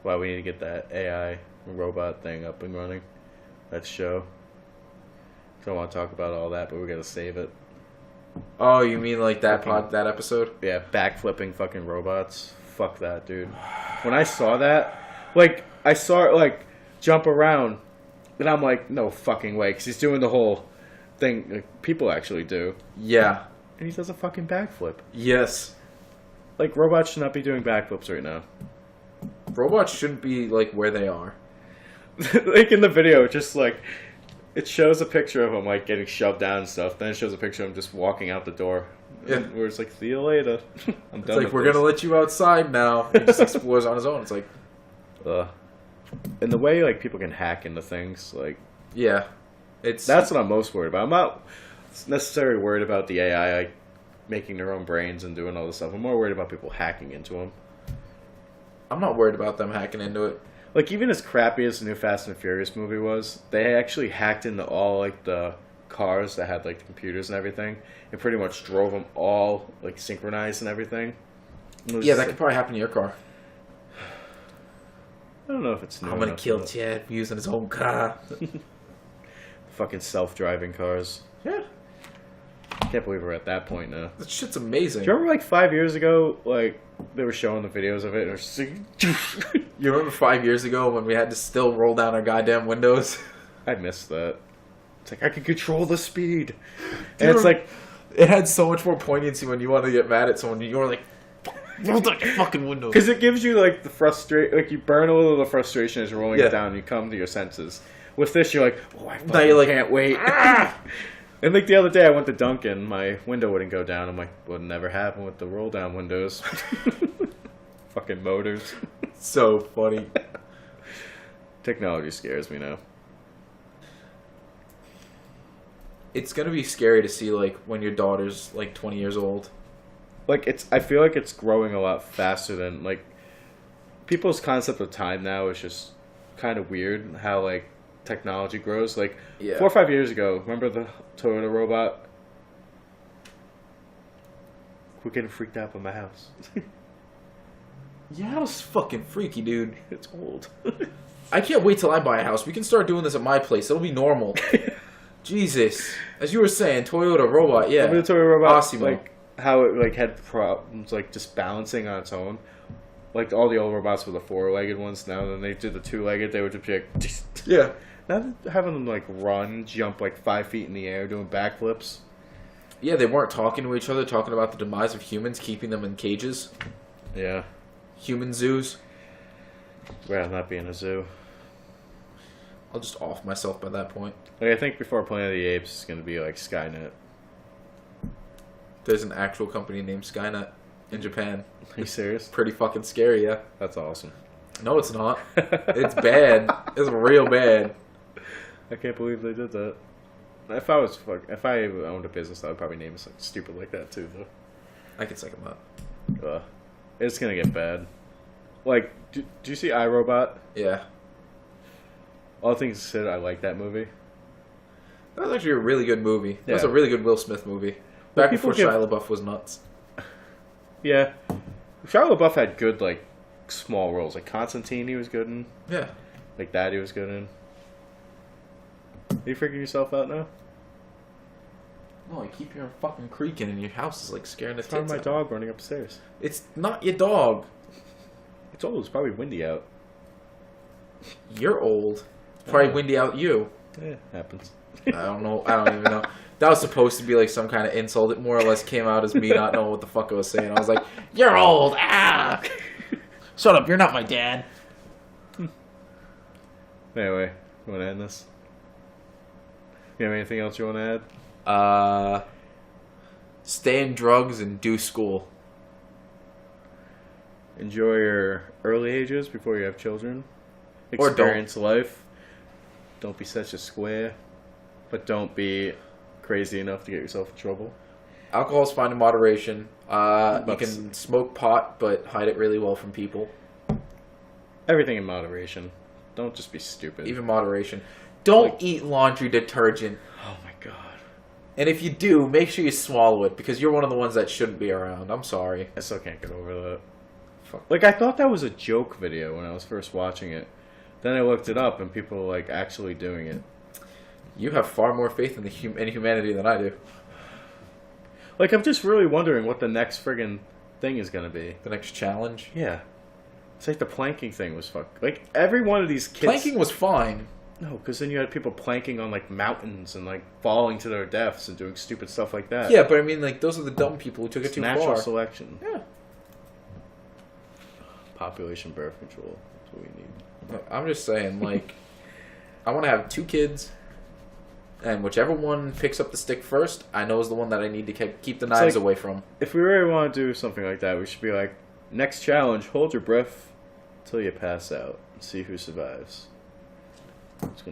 Why we need to get that AI robot thing up and running. That show. Don't want to talk about all that, but we gotta save it. Oh, you mean like that that episode? Yeah, backflipping fucking robots. Fuck that, dude. When I saw that, like, I saw it, like, jump around, and I'm like, no fucking way, because he's doing the whole thing like, people actually do. Yeah. And he does a fucking backflip. Yes. Like, robots should not be doing backflips right now. Robots shouldn't be, like, where they are. Like, in the video, just, like, it shows a picture of him, like, getting shoved down and stuff. Then it shows a picture of him just walking out the door. Yeah. Where it's like, see you later. I'm done. It's like, with we're this. going to let you outside now. He just explores on his own. It's like... And the way, like, people can hack into things, like... Yeah. That's what I'm most worried about. I'm not necessarily worried about the AI, like, making their own brains and doing all this stuff. I'm more worried about people hacking into them. I'm not worried about them hacking into it. Like, even as crappy as the new Fast and Furious movie was, they actually hacked into all, like, the cars that had, like, the computers and everything, and pretty much drove them all, like, synchronized and everything. Yeah, that could probably happen to your car. I don't know if it's new. I'm gonna kill Chad for using his own car. Fucking self-driving cars. Yeah. Can't believe we're at that point now. That shit's amazing. Do you remember, like, 5 years ago, like, they were showing the videos of it, and it was just like, You remember 5 years ago when we had to still roll down our goddamn windows? I missed that. It's like, I can control the speed. And it's like... It had so much more poignancy when you wanted to get mad at someone. You were like, roll down your fucking windows. Because it gives you, like, the frustration... Like, you burn a little of the frustration as you're rolling it down and you come to your senses. With this, you're like, oh, I fucking can't wait. And, like, the other day I went to Dunkin', my window wouldn't go down. I'm like, would never happen with the roll-down windows. Fucking motors. So funny. Technology scares me now. It's gonna be scary to see, like, when your daughter's, like, 20 years old. Like, I feel like it's growing a lot faster than, like, people's concept of time now is just kind of weird, how, like, technology grows. Like, 4 or 5 years ago, remember the Toyota robot? We're getting freaked out by my house. Your house is fucking freaky, dude. It's old. I can't wait till I buy a house. We can start doing this at my place. It'll be normal. Jesus. As you were saying, Toyota robot, yeah. Remember the Toyota robot? Awesome. Like, how it, like, had problems, like, just balancing on its own. Like, all the old robots were the 4-legged ones. Now, when they did the 2-legged, they would just be like... Yeah. Now having them, like, run, jump, like, 5 feet in the air, doing backflips. Yeah, they weren't talking to each other, talking about the demise of humans, keeping them in cages. Yeah. Human zoos. Rather not be in a zoo. I'll just off myself by that point. Like, I think before Planet of the Apes, it's going to be, like, Skynet. There's an actual company named Skynet in Japan. Are you serious? Pretty fucking scary, yeah. That's awesome. No, it's not. It's bad. It's real bad. I can't believe they did that. If I owned a business, I would probably name it something stupid like that too, though. I can second that. It's gonna get bad. Like, do you see iRobot? Yeah. All things considered, I like that movie. That was actually a really good movie. That was Yeah. a really good Will Smith movie. Well, Back before Shia LaBeouf was nuts. Yeah. Shia LaBeouf had good, like, small roles. Like, Constantine, he was good in. Yeah. Like, that he was good in. Are you figuring yourself out now? No, I keep hearing fucking creaking and your house is like scaring the It's probably tits my out. dog running upstairs. It's not your dog. It's old. It's probably windy out. You're old. Probably windy out you. Yeah, happens. I don't know. I don't even know. That was supposed to be like some kind of insult. It more or less came out as me not knowing what the fuck I was saying. I was like, "You're old." Ah. Shut up. You're not my dad. Anyway, you want to end this? You have anything else you want to add? Stay in drugs and do school. Enjoy your early ages before you have children. Or don't. Experience life. Don't be such a square. But don't be crazy enough to get yourself in trouble. Alcohol's fine in moderation. You can smoke pot, but hide it really well from people. Everything in moderation. Don't just be stupid. Even moderation. Don't eat laundry detergent. Oh my god. And if you do, make sure you swallow it, because you're one of the ones that shouldn't be around. I'm sorry. I still can't get over that. Fuck. Like, I thought that was a joke video when I was first watching it. Then I looked it up, and people were, like, actually doing it. You have far more faith in in humanity than I do. Like, I'm just really wondering what the next friggin' thing is gonna be. The next challenge. Yeah. It's like the planking thing was Like, every one of these kids... Planking was fine. No, because then you had people planking on, like, mountains and, like, falling to their deaths and doing stupid stuff like that. Yeah, but I mean, like, those are the dumb people who took It's it too natural far. selection. Yeah. Population birth control. That's what we need. I'm just saying, like, I want to have 2 kids, and whichever one picks up the stick first, I know is the one that I need to keep the knives like- away from. If we really want to do something like that, we should be like, next challenge, hold your breath until you pass out and see who survives.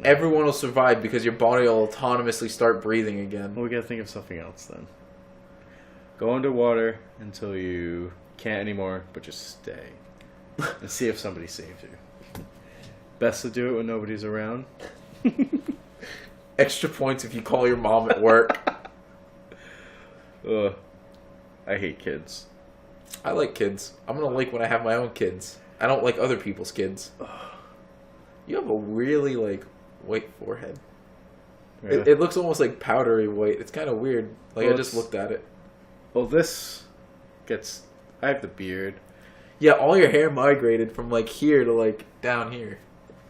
Everyone will survive because your body will autonomously start breathing again. Well, we gotta think of something else then. Go underwater until you can't anymore, but just stay. And see if somebody saves you. Best to do it when nobody's around. Extra points if you call your mom at work. Ugh. I hate kids. I like kids. I'm gonna like when I have my own kids. I don't like other people's kids. You have a really, like, white forehead. Yeah. It looks almost like powdery white. It's kind of weird. Like, Well, I just looked at it. Well, this gets... I have the beard. Yeah, all your hair migrated from like here to like down here.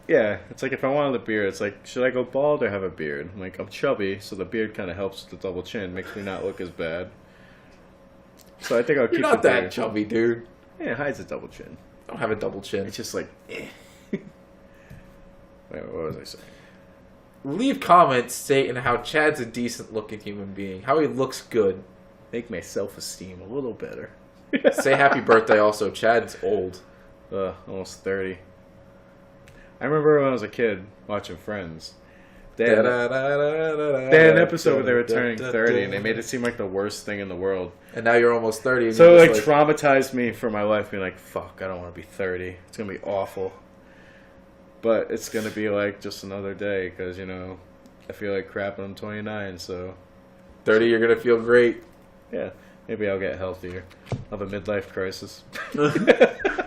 Yeah, it's like if I wanted a beard, it's like, should I go bald or have a beard? I'm like, I'm chubby, so the beard kind of helps with the double chin, makes me not look as bad. So I think I'll keep You're not the that beard. chubby, dude. Yeah, it hides a double chin. I don't have a double chin. It's just like, eh. Wait, what was I saying? Leave comments stating how Chad's a decent looking human being, how he looks good. Make my self-esteem a little better. Say happy birthday also. Chad's old. Almost 30. I remember when I was a kid watching Friends. They had an episode where they were turning 30 and they made it seem like the worst thing in the world. And now you're almost 30. And So you're it just traumatized me for my life, being like, fuck, I don't want to be 30. It's going to be awful. But it's going to be like just another day because, you know, I feel like crap when I'm 29, so 30, you're going to feel great. yeah, maybe I'll get healthier. I'll have a midlife crisis.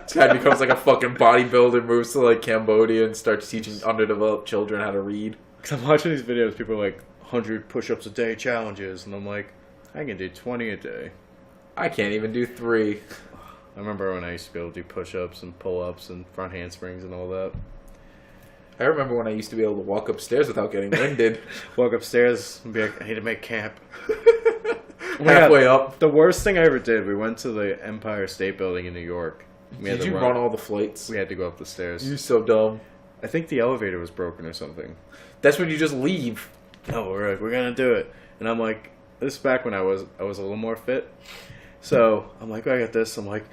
Chad becomes like a fucking bodybuilder, moves to like Cambodia and starts teaching underdeveloped children how to read. Because I'm watching these videos, people are like 100 push-ups a day challenges, and I'm like, I can do 20 a day. I can't even do 3. I remember when I used to be able to do push-ups and pull-ups and front handsprings and all that. I remember when I used to be able to walk upstairs without getting winded. Walk upstairs and be like, I need to make camp. Halfway up. The worst thing I ever did, we went to the Empire State Building in New York. We had Did to you run all the flights? We had to go up the stairs. You're so dumb. I think the elevator was broken or something. That's when you just leave. No, we're like, we're gonna do it. And I'm like, this is back when I was a little more fit. So I'm like, I got this. I'm like,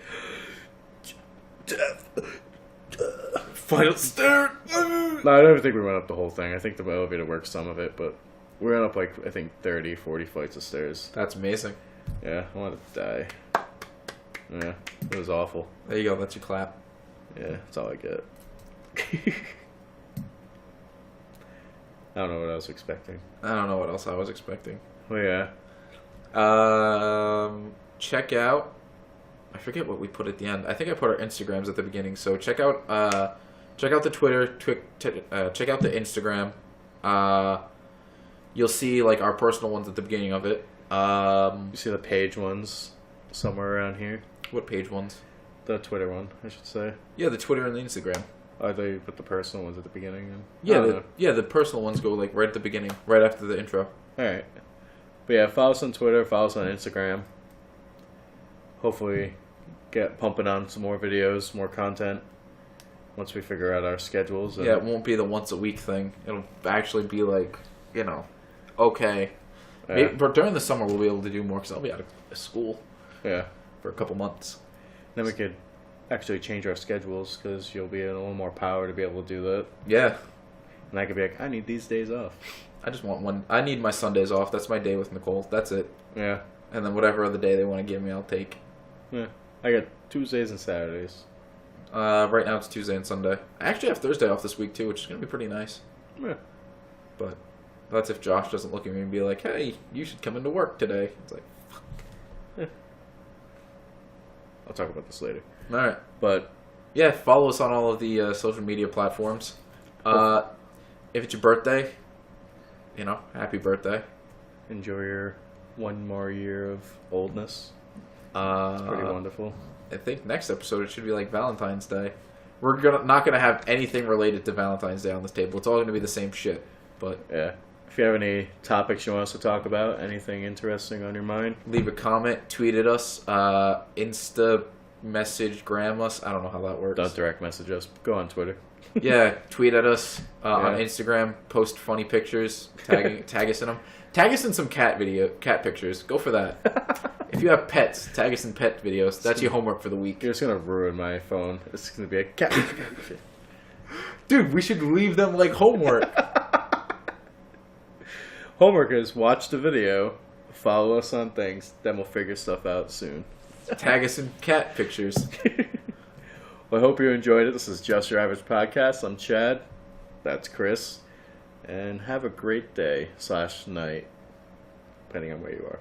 Final stair. no, I don't think we went up the whole thing. I think the elevator worked some of it, but we went up like, I think 30, 40 flights of stairs. That's amazing. Yeah, I wanted to die. Yeah, it was awful. There you go. That's your clap. Yeah, that's all I get. I don't know what I was expecting. I don't know what else I was expecting. Oh yeah. Check out. I forget what we put at the end. I think I put our Instagrams at the beginning. So check out the Twitter. Check out the Instagram. You'll see like our personal ones at the beginning of it. You see the page ones somewhere around here? What page ones? The Twitter one, I should say. Yeah, the Twitter and the Instagram. Oh, they put the personal ones at the beginning. Then? Yeah, the personal ones go like right at the beginning, right after the intro. Alright. But yeah, follow us on Twitter, follow us on Instagram. Hopefully get pumping on some more videos, more content. Once we figure out our schedules. Yeah, it won't be the once a week thing. It'll actually be like, you know, okay. Yeah. Maybe, but during the summer we'll be able to do more because I'll be out of school Yeah. for a couple months. Then we could actually change our schedules because you'll be in a little more power to be able to do that. Yeah. And I could be like, I need these days off. I just want one. I need my Sundays off. That's my day with Nicole. That's it. Yeah. And then whatever other day they want to give me, I'll take. Yeah. I got Tuesdays and Saturdays. Right now it's Tuesday and Sunday. I actually have Thursday off this week too, which is going to be pretty nice. Yeah. But that's if Josh doesn't look at me and be like, hey, you should come into work today. It's like, fuck. Yeah. I'll talk about this later. All right. But yeah, follow us on all of the social media platforms. If it's your birthday, you know, happy birthday. enjoy your one more year of oldness. It's pretty wonderful. I think next episode it should be like Valentine's Day. We're not gonna have anything related to Valentine's Day on this table. It's all gonna be the same shit. But Yeah. If you have any topics you want us to talk about, anything interesting on your mind, leave a comment, tweet at us, Insta message, gram us. I don't know how that works. don't direct message us. Go on Twitter. Yeah, tweet at us on Yeah. Instagram. Post funny pictures. Tag us in them. Tag us in some cat pictures. Go for that. If you have pets, tag us in pet videos. That's your homework for the week. You're just gonna ruin my phone. It's gonna be a cat. Dude, we should leave them like homework. Homework is watch the video, follow us on things, then we'll figure stuff out soon. Tag us in cat pictures. Well, I hope you enjoyed it. This is Just Your Average Podcast. I'm Chad. That's Chris. And have a great day / night, depending on where you are.